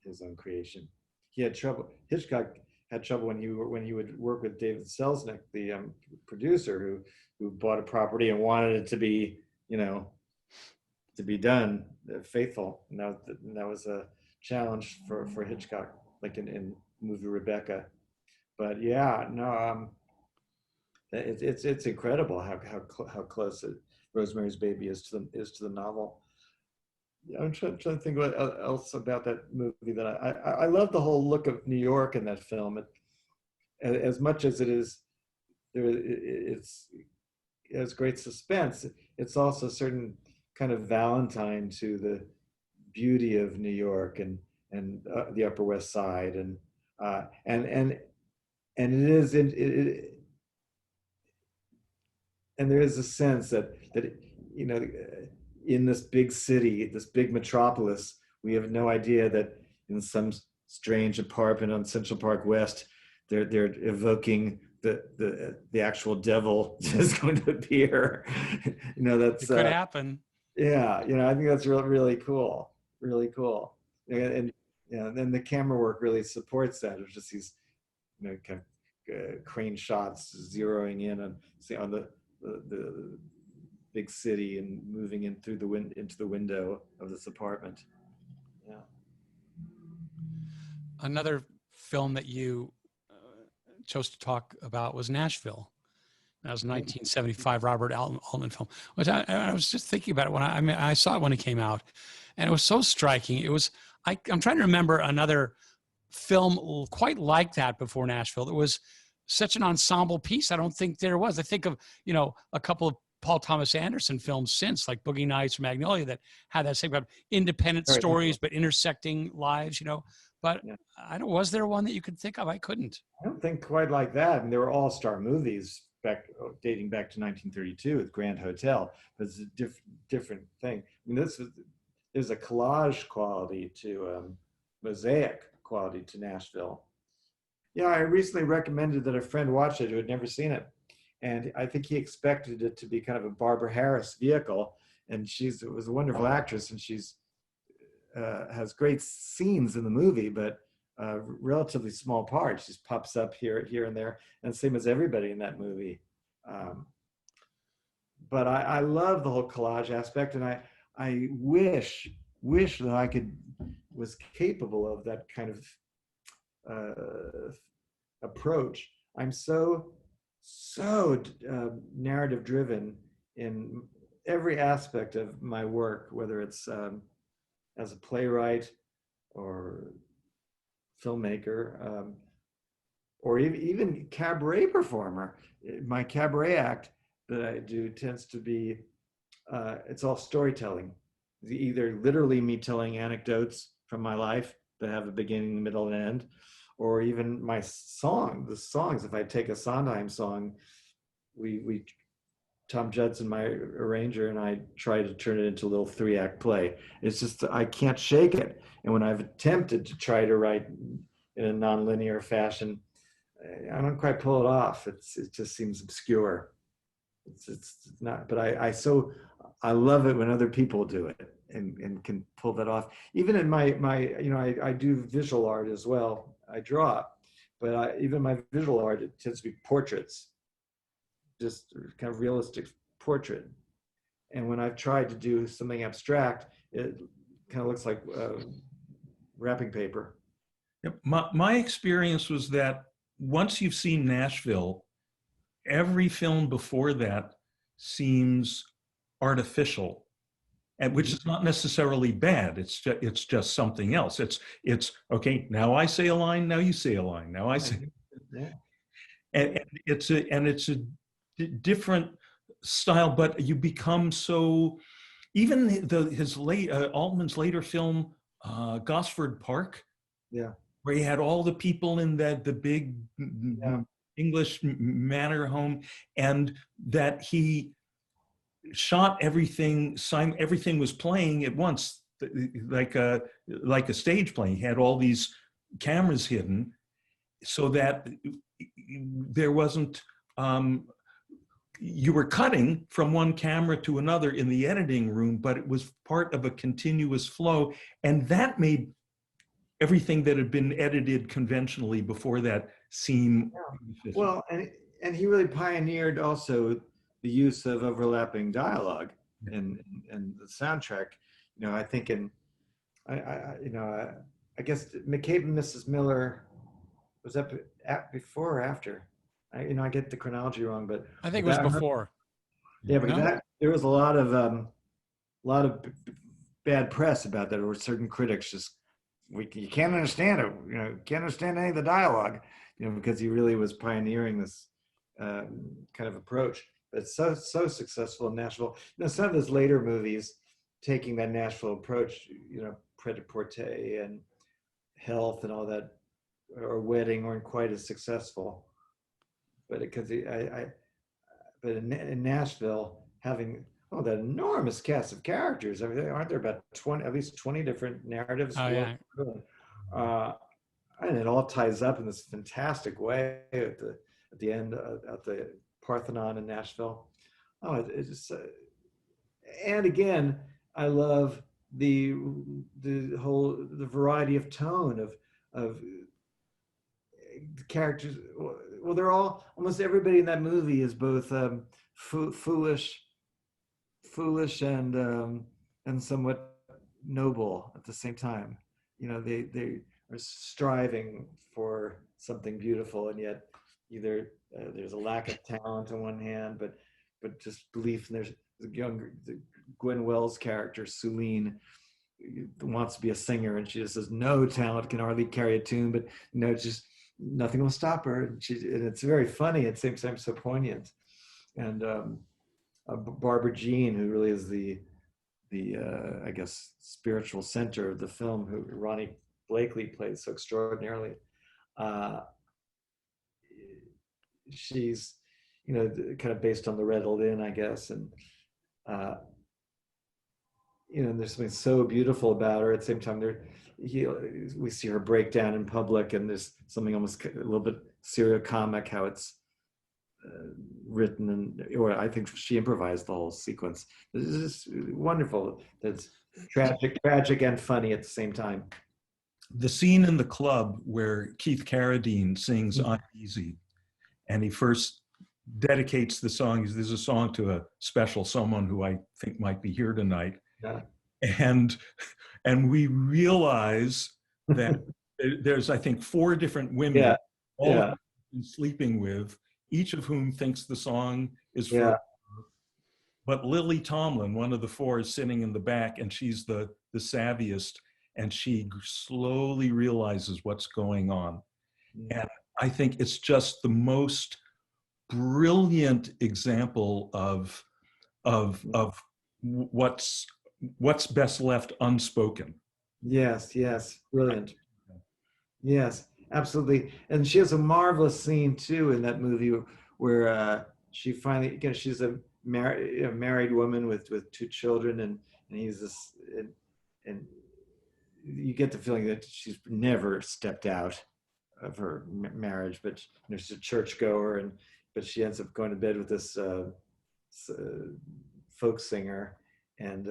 his own creation. Hitchcock had trouble when he would work with David Selznick, the producer who bought a property and wanted it to be, to be done faithful. And that was a challenge for Hitchcock, like in movie Rebecca. But it's incredible how close Rosemary's Baby is to the novel. I'm trying to think what else about that movie that I love the whole look of New York in that film. As much as it has great suspense, it's also a certain kind of Valentine to the beauty of New York and the Upper West Side, and there is a sense that in this big city, this big metropolis, we have no idea that in some strange apartment on Central Park West, they're evoking the actual devil is going to appear. That's it could happen. Yeah, I think that's really cool, really cool. And then the camera work really supports that. It's just these kind of crane shots zeroing in on the big city and moving in through into the window of this apartment. Yeah. Another film that you chose to talk about was Nashville. That was a 1975 Robert Altman film, which I was just thinking about it when I saw it when it came out, and it was so striking. It was, I'm trying to remember another film quite like that before Nashville. It was such an ensemble piece. I don't think there was. I think of, a couple of Paul Thomas Anderson films since, like Boogie Nights or Magnolia, that had that same kind of independent stories, but intersecting lives, But I don't, was there one that you could think of? I couldn't. I don't think quite like that. I mean, they were all-star movies dating back to 1932 with Grand Hotel, but it's a different thing. I mean, there's a collage quality to mosaic quality to Nashville. Yeah, I recently recommended that a friend watch it who had never seen it. And I think he expected it to be kind of a Barbara Harris vehicle. And she was a wonderful actress, and she's has great scenes in the movie, but relatively small part. She just pops up here and there, and same as everybody in that movie. But I love the whole collage aspect, and I wish that I was capable of that kind of approach. I'm so narrative driven in every aspect of my work, whether it's as a playwright or filmmaker, or even cabaret performer. My cabaret act that I do tends to be, it's all storytelling. Either literally me telling anecdotes from my life that have a beginning, middle, and end, or even the songs. If I take a Sondheim song, we Tom Judson, my arranger, and I try to turn it into a little 3-act play. It's just, I can't shake it. And when I've attempted to try to write in a nonlinear fashion, I don't quite pull it off. It just seems obscure. It's not, but I love it when other people do it and can pull that off. Even in my I do visual art as well. I draw, but even my visual art, it tends to be portraits, just kind of realistic portrait. And when I've tried to do something abstract, it kind of looks like wrapping paper. Yep. My experience was that once you've seen Nashville, every film before that seems artificial, and which is not necessarily bad. It's just something else. It's okay. Now I say a line. Now you say a line. Now I say, yeah. and it's a different style. But you become so. Even Altman's later film, Gosford Park. Yeah. Where he had all the people in the big English manor home, and that he shot everything was playing at once, like a stage play. He had all these cameras hidden so that there wasn't, you were cutting from one camera to another in the editing room, but it was part of a continuous flow, and that made everything that had been edited conventionally before that seem efficient. Well, and he really pioneered also the use of overlapping dialogue in the soundtrack. I think I guess McCabe and Mrs. Miller was up before or after. I get the chronology wrong, but I think it was before. Yeah, but there was a lot of bad press about that, or certain critics just, you can't understand it. Can't understand any of the dialogue, because he really was pioneering this kind of approach. But it's so successful in Nashville. Some of his later movies taking that Nashville approach, Pret-a-Porter and Health and all that, or Wedding, weren't quite as successful. But but in Nashville, having that enormous cast of characters. Aren't there about at least 20 different narratives? Oh, yeah. And it all ties up in this fantastic way at the end at the Parthenon in Nashville. It's just, and again, I love the variety of tone of characters. Well, they're almost everybody in that movie is both foolish and somewhat noble at the same time. They are striving for something beautiful, and yet either there's a lack of talent on one hand, but just belief. And there's the Gwen Wells character, Suline, wants to be a singer, and she just says no talent, can hardly carry a tune, but just nothing will stop her. And it's very funny at the same time, so poignant. And Barbara Jean, who really is the I guess spiritual center of the film, who Ronnie Blakely plays so extraordinarily. She's kind of based on the Red Inn, I guess, and there's something so beautiful about her. At the same time, we see her break down in public, and there's something almost a little bit serial comic how it's written, or I think she improvised the whole sequence. This is wonderful. It's tragic and funny at the same time. the scene in the club where Keith Carradine sings Uneasy, and he first dedicates the song. There's a song to a special someone who I think might be here tonight. Yeah. And we realize that there's, I think, 4 different women, Yeah. all Yeah. of whom he's been sleeping with, each of whom thinks the song is for Yeah. her. But Lily Tomlin, one of the 4, is sitting in the back, and she's the savviest, and she slowly realizes what's going on. And I think it's just the most brilliant example of what's best left unspoken. Yes, yes, brilliant. Yes, absolutely. And she has a marvelous scene too in that movie where she finally, again, she's a married woman with 2 children, and he's this, and you get the feeling that she's never stepped out of her marriage, but she's a churchgoer, but she ends up going to bed with this folk singer, and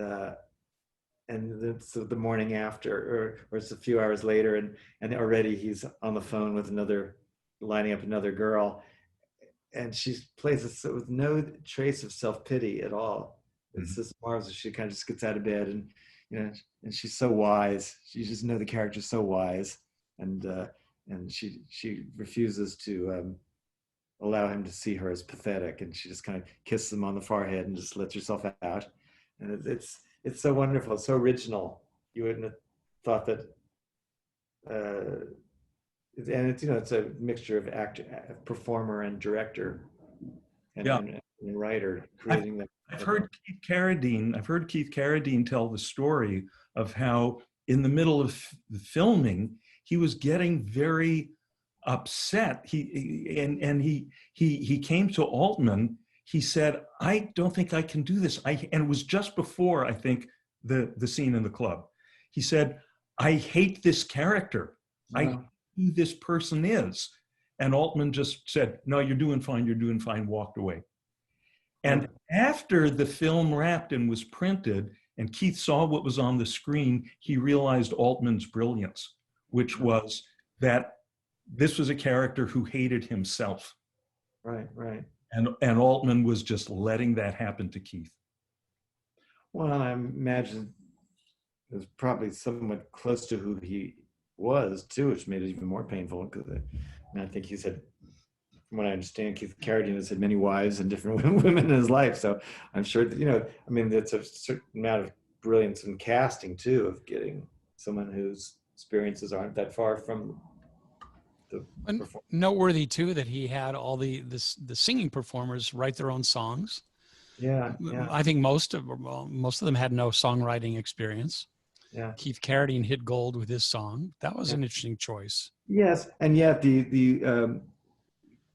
it's the morning after, or it's a few hours later, and already he's on the phone with lining up another girl, and she plays this with no trace of self-pity at all. It's just marvelous. She kind of just gets out of bed, and and she's so wise. You just know the character's so wise, and she refuses to allow him to see her as pathetic, and she just kind of kisses him on the forehead and just lets herself out. And it's so wonderful. It's so original. You wouldn't have thought that. And it's a mixture of actor, performer, and director, and writer creating that. I've heard Keith Carradine tell the story of how in the middle of the filming he was getting very upset. He came to Altman. He said, "I don't think I can do this." And it was just before, I think, the scene in the club. He said, "I hate this character. I hate who this person is." And Altman just said, "No, you're doing fine, walked away. And after the film wrapped and was printed, and Keith saw what was on the screen, he realized Altman's brilliance, which was that this was a character who hated himself. Right. And Altman was just letting that happen to Keith. Well, I imagine it was probably somewhat close to who he was too, which made it even more painful, because I think he said, from what I understand, Keith Carradine has had many wives and different women in his life. So I'm sure that, it's a certain amount of brilliance in casting too, of getting someone whose experiences aren't that far from the performance. Noteworthy too that he had all the singing performers write their own songs. Yeah. I think most of them had no songwriting experience. Yeah. Keith Carradine hit gold with his song. That was an interesting choice. Yes, and yet the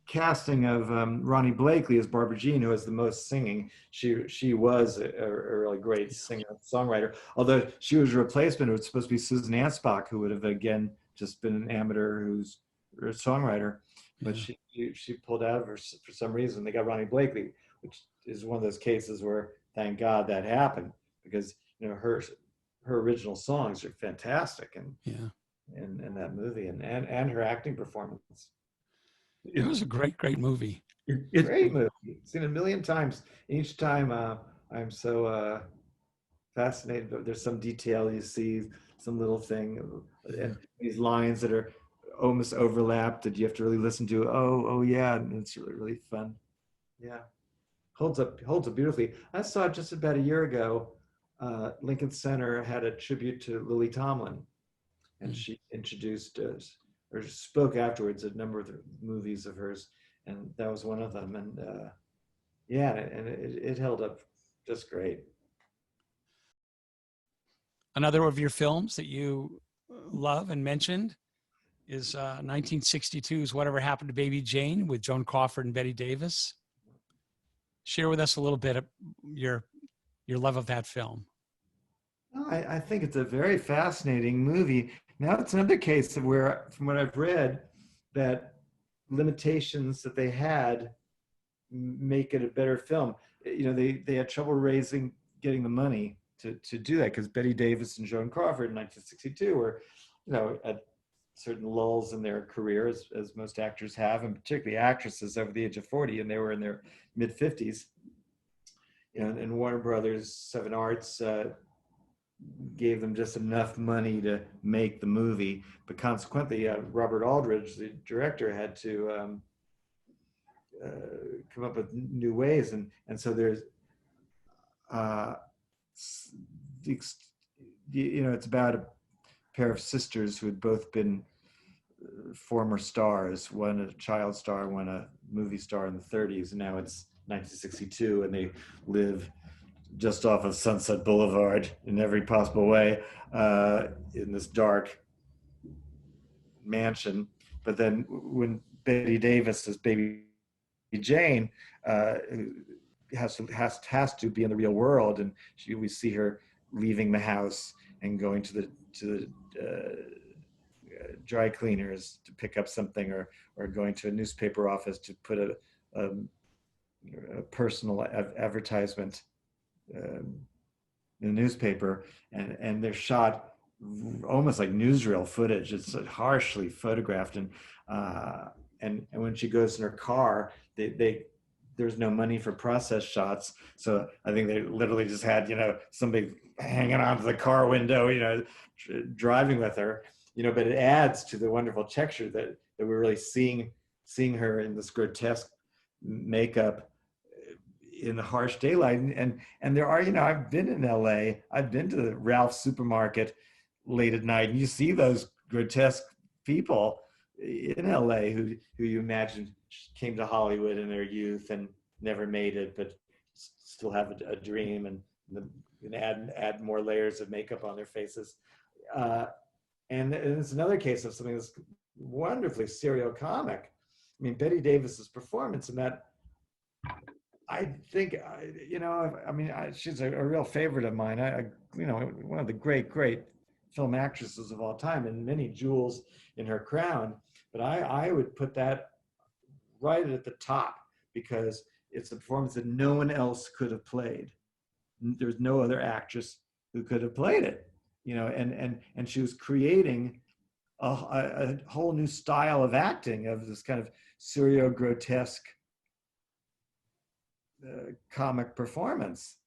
casting of Ronnie Blakely as Barbara Jean, who has the most singing, she was a really great singer songwriter. Although she was a replacement, it was supposed to be Susan Anspach, who would have again just been an amateur who's a songwriter, but she pulled out of her for some reason. They got Ronnie Blakely, which is one of those cases where thank God that happened, because her original songs are fantastic, and in that movie, and her acting performance. It was a great movie. Great movie. Seen it a million times. Each time I'm so fascinated, but there's some detail you see, some little thing, and these lines that are almost overlapped that you have to really listen to. Oh yeah, and it's really fun. Yeah, holds up beautifully. I saw it just about a year ago. Lincoln Center had a tribute to Lily Tomlin, and she introduced or spoke afterwards a number of the movies of hers, and that was one of them. And it held up just great. Another of your films that you love and mentioned is 1962's Whatever Happened to Baby Jane with Joan Crawford and Bette Davis. Share with us a little bit of your love of that film. I think it's a very fascinating movie. Now it's another case of where, from what I've read, that limitations that they had make it a better film. They had trouble getting the money to do that, because Bette Davis and Joan Crawford in 1962 were at certain lulls in their career, as most actors have, and particularly actresses over the age of 40, and they were in their mid 50s. And Warner Brothers, Seven Arts, gave them just enough money to make the movie, but consequently, Robert Aldridge, the director, had to come up with new ways, and so there's, it's about a pair of sisters who had both been former stars, one a child star, one a movie star in the 30s, and now it's 1962, and they live just off of Sunset Boulevard in every possible way, in this dark mansion. But then when Betty Davis as Baby Jane has to be in the real world, and we see her leaving the house and going to the dry cleaners to pick up something, or going to a newspaper office to put a personal advertisement in the newspaper, and they're shot almost like newsreel footage. It's harshly photographed, and when she goes in her car, there's no money for process shots, so I think they literally just had somebody hanging onto the car window, driving with her, but it adds to the wonderful texture that we're really seeing her in this grotesque makeup in the harsh daylight. And there are, I've been in LA, I've been to the Ralph's supermarket late at night, and you see those grotesque people in LA who you imagine came to Hollywood in their youth and never made it, but still have a dream, and add more layers of makeup on their faces. And it's another case of something that's wonderfully serio-comic. I mean, Betty Davis's performance in that, I think, she's a real favorite of mine. One of the great film actresses of all time, and many jewels in her crown. But I would put that right at the top, because it's a performance that no one else could have played. There's no other actress who could have played it, and she was creating a whole new style of acting, of this kind of serio-grotesque comic performance.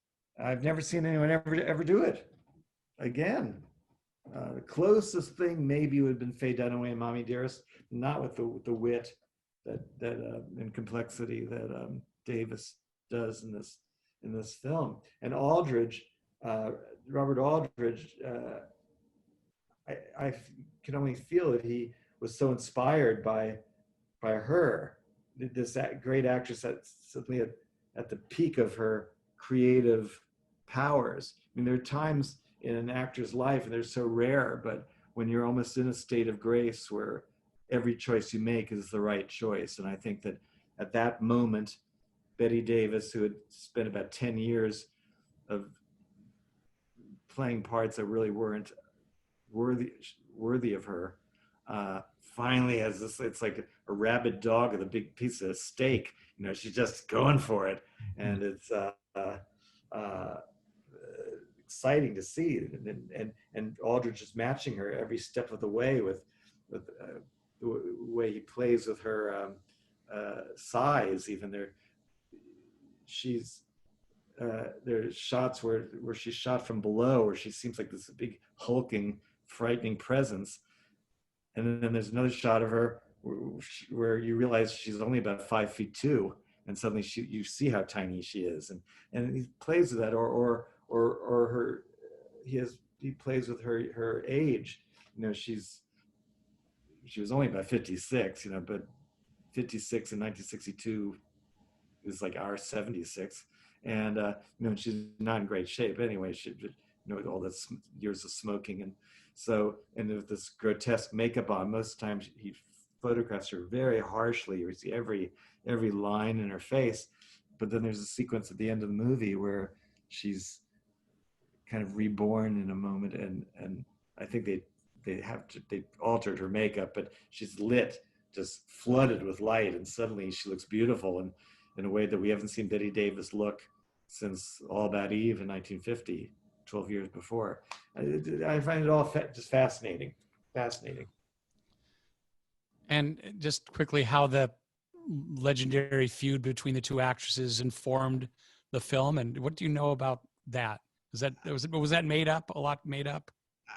I've never seen anyone ever do it again. The closest thing maybe would have been Faye Dunaway and Mommie Dearest, not with the wit that and complexity that Davis does in this film. And Aldridge, Robert Aldridge, I can only feel that he was so inspired by her, this great actress that's suddenly at the peak of her creative powers. I mean, there are times in an actor's life, and they're so rare, but when you're almost in a state of grace where every choice you make is the right choice. And I think that at that moment, Betty Davis, who had spent about 10 years of playing parts that really weren't worthy of her, finally has this, it's like a rabid dog with a big piece of steak. She's just going for it. And it's exciting to see. And Aldridge is matching her every step of the way with the way he plays with her size. Even there's shots where she's shot from below, where she seems like this big hulking, frightening presence. And then there's another shot of her where you realize she's only about 5'2", and suddenly you see how tiny she is, and he plays with that, or her, he plays with her age. She was only about 56, but 56 in 1962 is like our 76, and she's not in great shape anyway. She, all the years of smoking, and with this grotesque makeup on, most times he photographs her very harshly. You see every line in her face. But then there's a sequence at the end of the movie where she's kind of reborn in a moment, and I think they altered her makeup, but she's lit, just flooded with light, and suddenly she looks beautiful, and in a way that we haven't seen Betty Davis look since All About Eve in 1950, 12 years before. I find it all just fascinating. fascinating. And just quickly, how the legendary feud between the two actresses informed the film, and what do you know about that? Was that made up? A lot made up?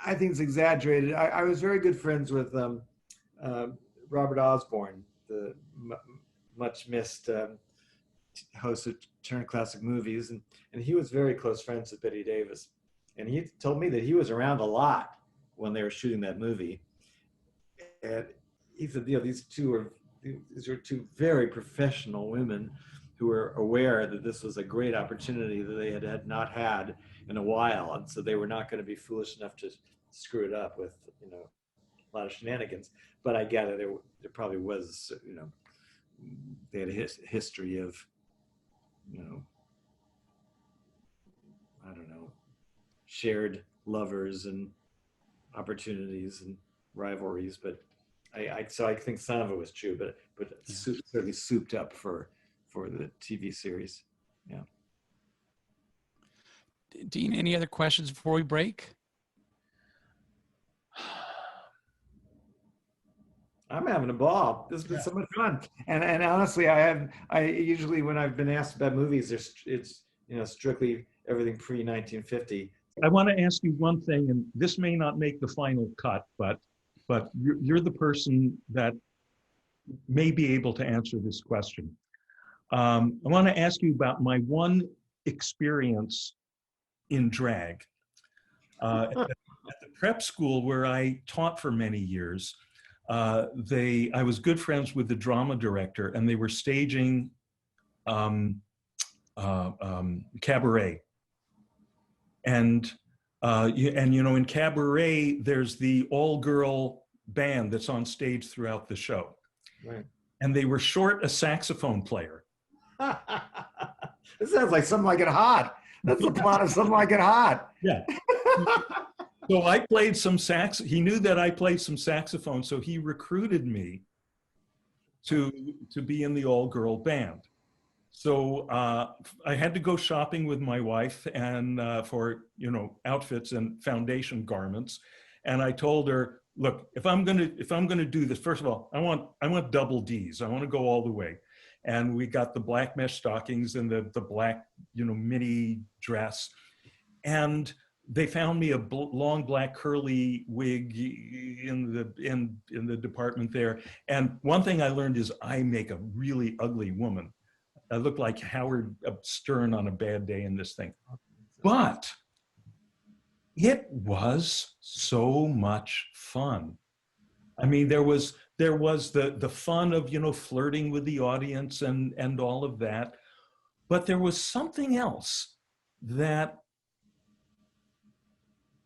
I think it's exaggerated. I was very good friends with Robert Osborne, the much missed host of Turner Classic Movies, and he was very close friends with Betty Davis. And he told me that he was around a lot when they were shooting that movie. And he said, these are two very professional women who were aware that this was a great opportunity that they had not had in a while, and so they were not going to be foolish enough to screw it up with a lot of shenanigans. But I gather there probably was, they had a history of, I don't know, shared lovers and opportunities and rivalries. But so I think some of it was true, but certainly souped up for the TV series. Yeah. Dean, any other questions before we break? I'm having a ball. This has been so much fun. And honestly, I usually, when I've been asked about movies, it's strictly everything pre-1950. I want to ask you one thing, and this may not make the final cut, but you're the person that may be able to answer this question. I want to ask you about my one experience in drag. At the prep school where I taught for many years, I was good friends with the drama director, and they were staging cabaret. And in cabaret, there's the all-girl band that's on stage throughout the show. Right. And they were short a saxophone player. This sounds like Something Like It Hot. That's the plot of Something Like It Hot. Yeah. So I played some sax. He knew that I played some saxophone, so he recruited me to be in the all-girl band. So I had to go shopping with my wife and for outfits and foundation garments, and I told her, look, if I'm gonna do this, first of all, I want double D's. I want to go all the way. And we got the black mesh stockings and the black mini dress, and they found me a long black curly wig in the department there. And one thing I learned is I make a really ugly woman. I look like Howard Stern on a bad day in this thing. But it was so much fun. I mean, there was the fun of, flirting with the audience and all of that. But there was something else that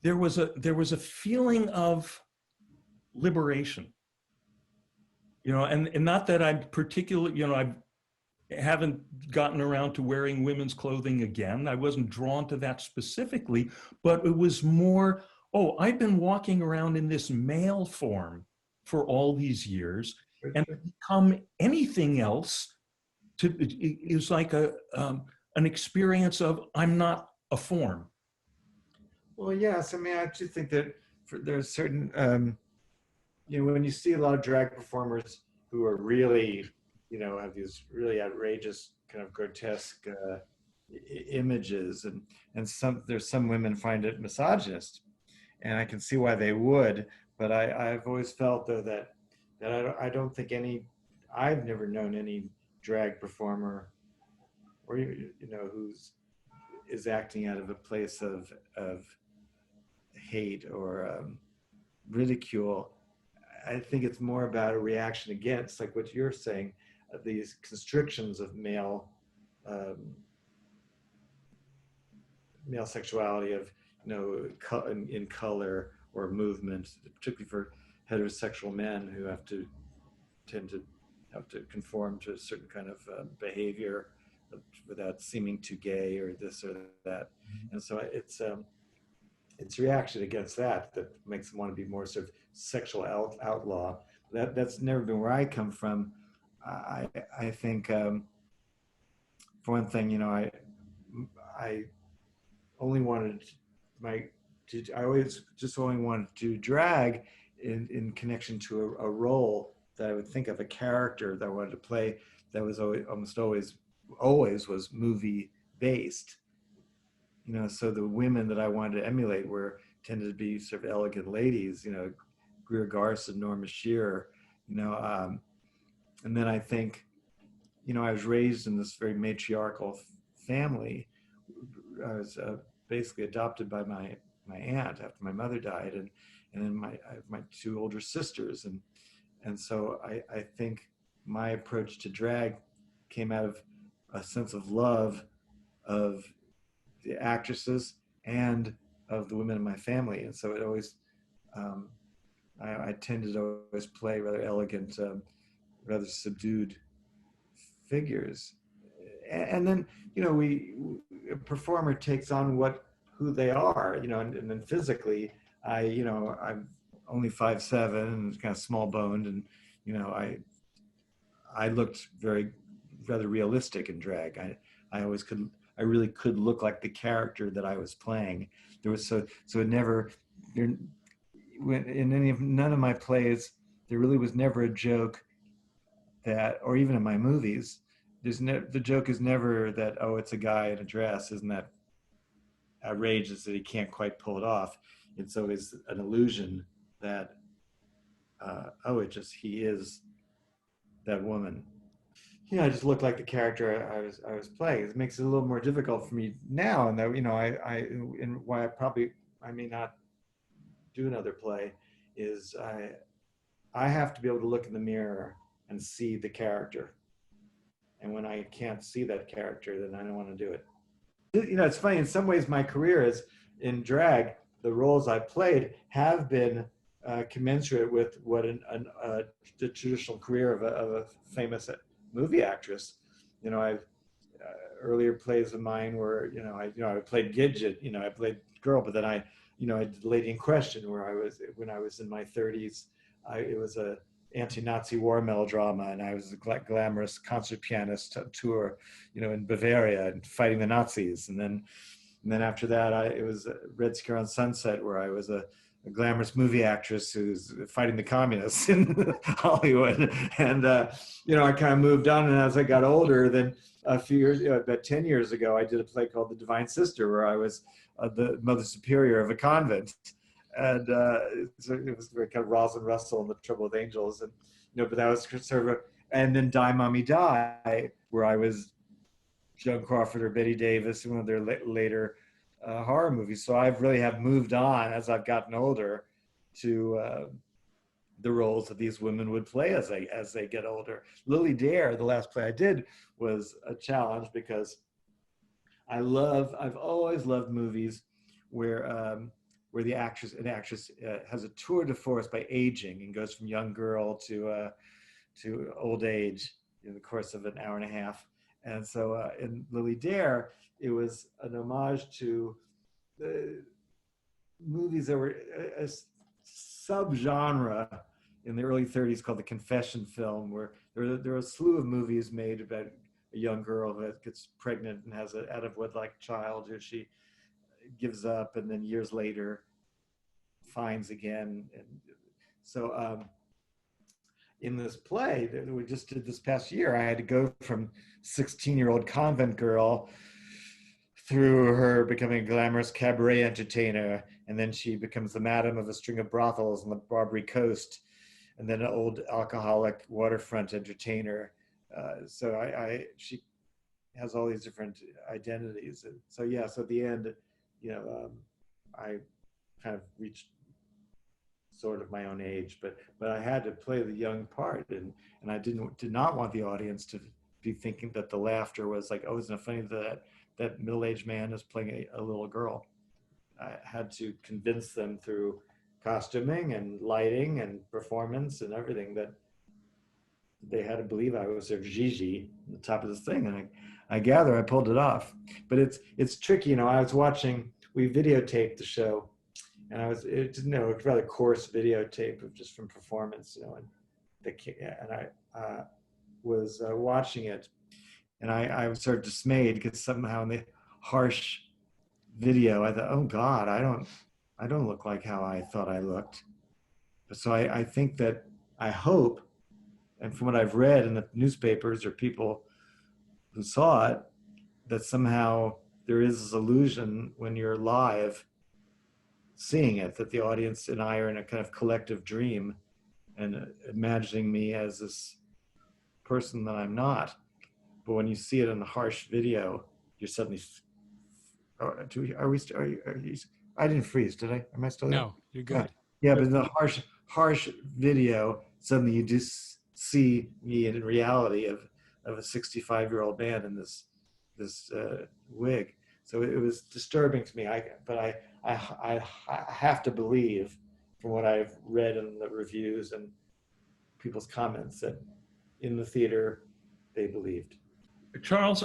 there was a feeling of liberation, and not that I'm particularly, I haven't gotten around to wearing women's clothing again. I wasn't drawn to that specifically, but it was more, I've been walking around in this male form for all these years, and to become anything else is like an experience of I'm not a form. Well, yes. I mean, I just think that there's certain, when you see a lot of drag performers who are really, have these really outrageous kind of grotesque images, and there's some women find it misogynist, and I can see why they would. But I've always felt though that I don't think I've never known any drag performer, or is acting out of a place of hate or ridicule. I think it's more about a reaction against, like what you're saying, these constrictions of male sexuality, of in color or movement, particularly for heterosexual men who tend to have to conform to a certain kind of behavior without seeming too gay or this or that. And so it's reaction against that makes them want to be more sort of sexual outlaw. That's never been where I come from. I think for one thing, I only wanted I always just only wanted to do drag in connection to a role that I would think of, a character that I wanted to play that was almost always was movie based. So the women that I wanted to emulate tended to be sort of elegant ladies, Greer Garson, Norma Shearer, and then I think, I was raised in this very matriarchal family. I was basically adopted by my aunt after my mother died, and then I have my two older sisters, and so I think my approach to drag came out of a sense of love of the actresses and of the women in my family, and so it always I tended to always play rather elegant, rather subdued figures, and then a performer takes on who they are, and then physically I'm only 5'7" and kind of small boned, and I looked rather realistic in drag. I really could look like the character that I was playing. There was so it never none of my plays there really was never a joke that, or even in my movies, the joke is never that, oh, it's a guy in a dress, isn't that outrageous that he can't quite pull it off. It's always an illusion that he is that woman. I just look like the character I was playing. It makes it a little more difficult for me now, and that and why I may not do another play is I have to be able to look in the mirror and see the character, and when I can't see that character, then I don't want to do it. It's funny, in some ways my career is in drag, the roles I played have been commensurate with what the traditional career of a famous movie actress. I've earlier plays of mine were, I played Gidget, I played girl, but then I did Lady in Question, where when I was in my 30s, it was a anti-Nazi war melodrama, and I was a glamorous concert pianist tour, in Bavaria and fighting the Nazis. And then after that, it was Red Scare on Sunset, where I was a glamorous movie actress who's fighting the communists in Hollywood. And, I kind of moved on. And as I got older, then a few years, about 10 years ago, I did a play called The Divine Sister, where I was the Mother Superior of a convent. And it was very kind of Rosalind Russell and the Trouble with Angels. And, but that was sort of and then Die, Mommie Die, where I was Joan Crawford or Betty Davis in one of their later horror movies. So I really have moved on as I've gotten older to the roles that these women would play as they get older. Lily Dare, the last play I did, was a challenge because I've always loved movies where the actress has a tour de force by aging and goes from young girl to old age in the course of an hour and a half. And so in Lily Dare, it was an homage to the movies that were a subgenre in the early 30s called the confession film, where there are a slew of movies made about a young girl that gets pregnant and has an out-of-wedlock child who she gives up and then years later finds again. And so in this play that we just did this past year, I had to go from 16-year-old convent girl through her becoming a glamorous cabaret entertainer, and then she becomes the madam of a string of brothels on the Barbary Coast, and then an old alcoholic waterfront entertainer. So she has all these different identities. And so so at the end, I kind of reached sort of my own age, but I had to play the young part, and I did not want the audience to be thinking that the laughter was like, oh, isn't it funny that middle-aged man is playing a little girl. I had to convince them through costuming and lighting and performance and everything that they had to believe I was their Gigi on the top of this thing. And I gather I pulled it off. But it's tricky, I was watching, we videotaped the show, and it's rather coarse videotape of just from performance, and I was watching it, and I was sort of dismayed because somehow in the harsh video, I thought, oh God, I don't look like how I thought I looked. So I think that, I hope, and from what I've read in the newspapers or people who saw it, that somehow there is this illusion when you're live seeing it, that the audience and I are in a kind of collective dream and imagining me as this person that I'm not. But when you see it in the harsh video, you're suddenly, I didn't freeze, did I? Am I still there? No, you're good. Yeah, but in the harsh video, suddenly you just see me in reality of a 65-year-old man in this wig. So it was disturbing to me. I have to believe, from what I've read in the reviews and people's comments, that in the theater they believed. Charles,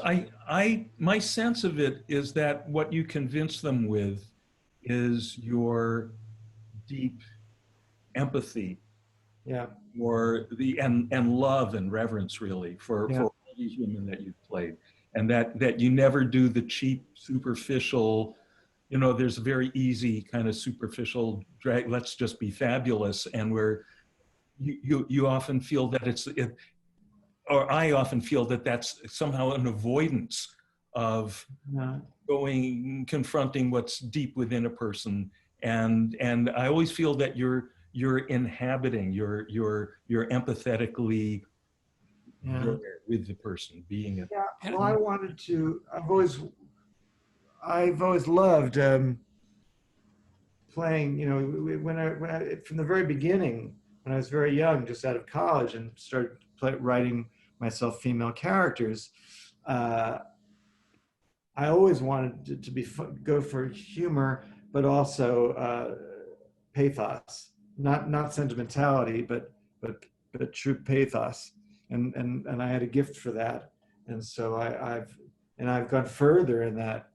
my sense of it is that what you convince them with is your deep empathy, Yeah, and love and reverence, really, for all these women that you've played, and that you never do the cheap, superficial. There's a very easy kind of superficial drag. Let's just be fabulous, and where you often feel that or I often feel that that's somehow an avoidance of confronting what's deep within a person. And I always feel that you're inhabiting, you're empathetically there with the person, being it. Yeah. Well, I've always loved playing. When I from the very beginning, when I was very young, just out of college, and started writing myself female characters, I always wanted to go for humor, but also pathos, not sentimentality, but true pathos, and I had a gift for that, and so I've gone further in that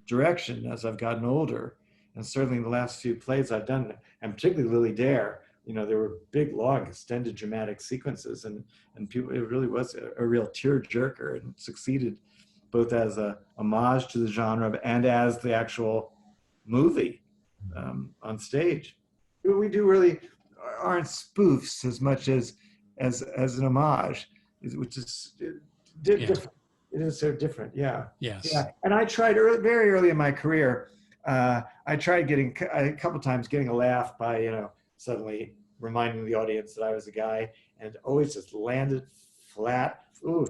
direction as I've gotten older, and certainly in the last few plays I've done, and particularly Lily Dare. There were big, long, extended dramatic sequences, and people, it really was a real tear-jerker, and succeeded both as a homage to the genre and as the actual movie on stage. We do really aren't spoofs as much as an homage, which is different. It is so different, yeah. Yes. Yeah, and I tried very early in my career. I tried a couple times getting a laugh by suddenly reminding the audience that I was a guy, and always just landed flat. Ooh,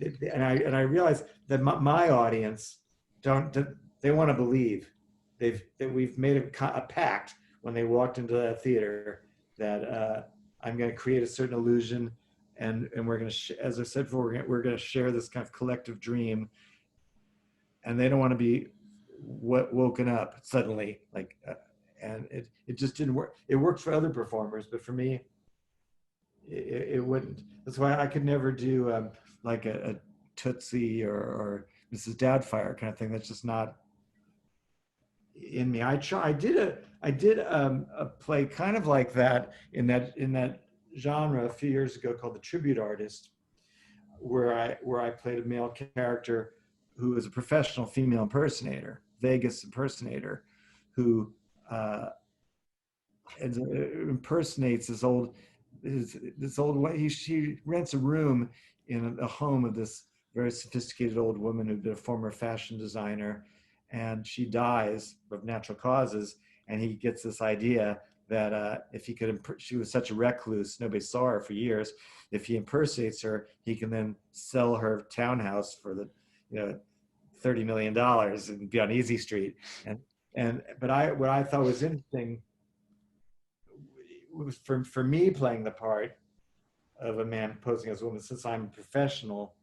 and I realized that my audience they want to believe. That we've made a pact when they walked into that theater that I'm going to create a certain illusion, and we're going to, as I said before, we're going to share this kind of collective dream, and they don't want to be woken up suddenly, like. And it just didn't work. It worked for other performers, but for me, it wouldn't. That's why I could never do like a Tootsie or Mrs. Doubtfire kind of thing. That's just not in me. I did a play kind of like that in that genre a few years ago called The Tribute Artist, where I played a male character who was a professional female impersonator, Vegas impersonator, who impersonates this old way. She rents a room in a home of this very sophisticated old woman who'd been a former fashion designer, and she dies of natural causes, and he gets this idea that if he could, she was such a recluse, nobody saw her for years. If he impersonates her, he can then sell her townhouse for the $30 million and be on Easy Street. But what I thought was interesting was for me playing the part of a man posing as a woman, since I'm a professional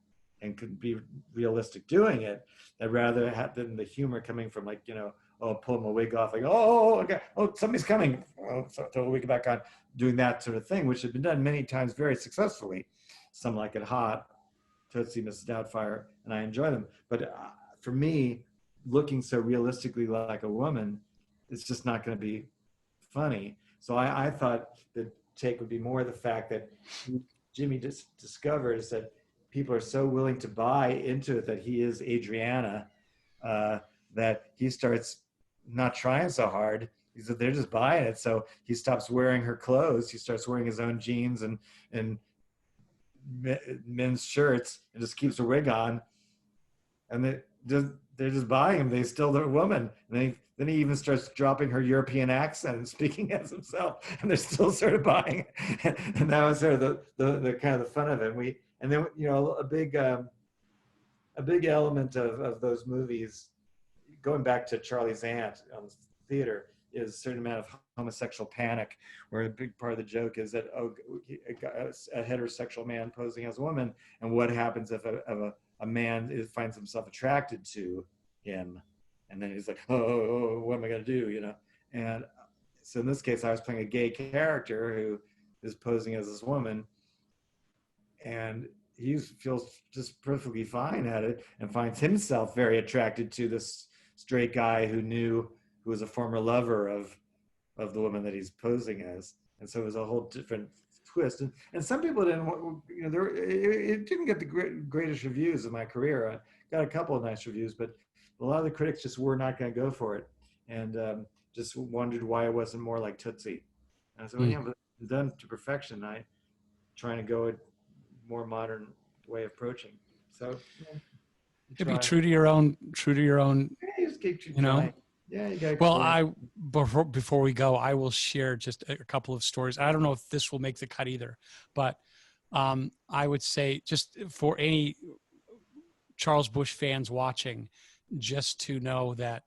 and could be realistic doing it, I'd rather have than the humor coming from pulling my wig off, like, okay, somebody's coming, so throw the wig back on, doing that sort of thing, which had been done many times very successfully. Some Like It Hot, Tootsie, Mrs. Doubtfire, and I enjoy them. But for me, looking so realistically like a woman, it's just not going to be funny. So I thought the take would be more the fact that Jimmy discovers that people are so willing to buy into it that he is Adriana, that he starts not trying so hard. they're just buying it. So he stops wearing her clothes. He starts wearing his own jeans and men's shirts and just keeps a wig on. And they're just buying him. They steal the woman. And then he even starts dropping her European accent and speaking as himself. And they're still sort of buying it. And that was sort of the kind of the fun of it. And then, you know, a big element of those movies, going back to Charlie's Aunt on the theater, is a certain amount of homosexual panic, where a big part of the joke is that a heterosexual man posing as a woman, and what happens if a man finds himself attracted to him, and then he's like, oh, what am I going to do, you know? And so in this case, I was playing a gay character who is posing as this woman, and he feels just perfectly fine at it and finds himself very attracted to this straight guy who was a former lover of the woman that he's posing as. And so it was a whole different twist. And some people didn't want, you know, it didn't get the greatest reviews of my career. I got a couple of nice reviews, but a lot of the critics just were not going to go for it, and just wondered why it wasn't more like Tootsie. And I said, well, yeah, but it's done to perfection. I trying to go a more modern way of approaching. So to be true to your own, yeah, just keep you know. trying. Yeah, you gotta. Well, before we go, I will share just a couple of stories. I don't know if this will make the cut either, but I would say, just for any Charles Busch fans watching, just to know that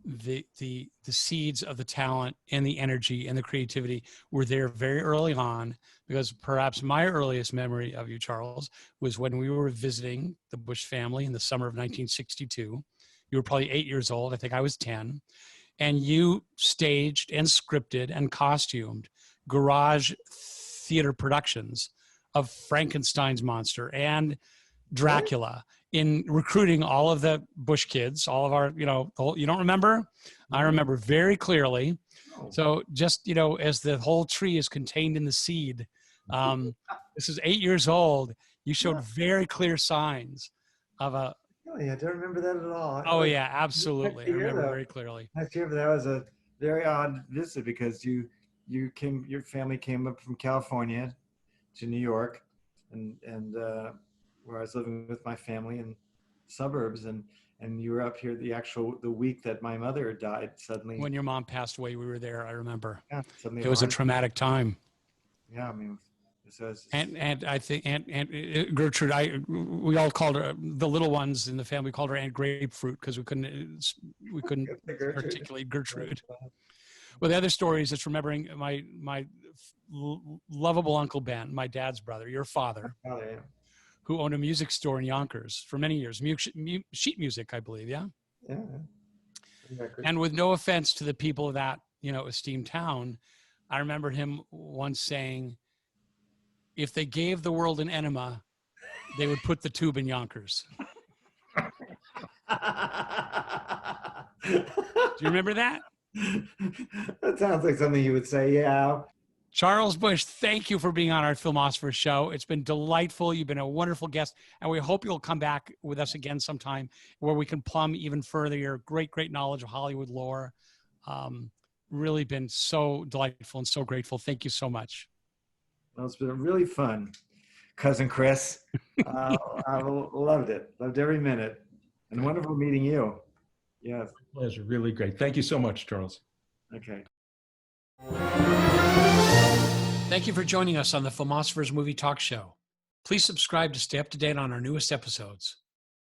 the seeds of the talent and the energy and the creativity were there very early on, because perhaps my earliest memory of you, Charles, was when we were visiting the Busch family in the summer of 1962. You were probably 8 years old. I think I was 10. And you staged and scripted and costumed garage theater productions of Frankenstein's monster and Dracula, in recruiting all of the Busch kids, all of our, you know, you don't remember? I remember very clearly. So just, you know, as the whole tree is contained in the seed, this is 8 years old. You showed very clear signs of a, Really? I don't remember that at all. oh yeah, absolutely. I remember very clearly. Next year, but that was a very odd visit, because your family came up from California to New York, and where I was living with my family in suburbs, and you were up here the week that my mother died suddenly. When your mom passed away, we were there. I remember. Yeah, suddenly it was a traumatic time. Yeah, I mean. So and I think Aunt Gertrude, we all called her, the little ones in the family called her Aunt Grapefruit, because we couldn't articulate Gertrude. Well, the other story is just remembering my lovable Uncle Ben, my dad's brother, your father, who owned a music store in Yonkers for many years, sheet music, I believe. Yeah. Yeah. And with no offense to the people of that, you know, esteemed town, I remember him once saying, if they gave the world an enema, they would put the tube in Yonkers. Do you remember that? That sounds like something you would say, yeah. Charles Busch, thank you for being on our Filmosophers show. It's been delightful. You've been a wonderful guest, and we hope you'll come back with us again sometime, where we can plumb even further your great knowledge of Hollywood lore. Really been so delightful and so grateful. Thank you so much. Well, it's been really fun, Cousin Chris. I loved it. Loved every minute. And wonderful meeting you. Yes. Pleasure. Really great. Thank you so much, Charles. Okay. Thank you for joining us on the Filmosophers Movie Talk Show. Please subscribe to stay up to date on our newest episodes.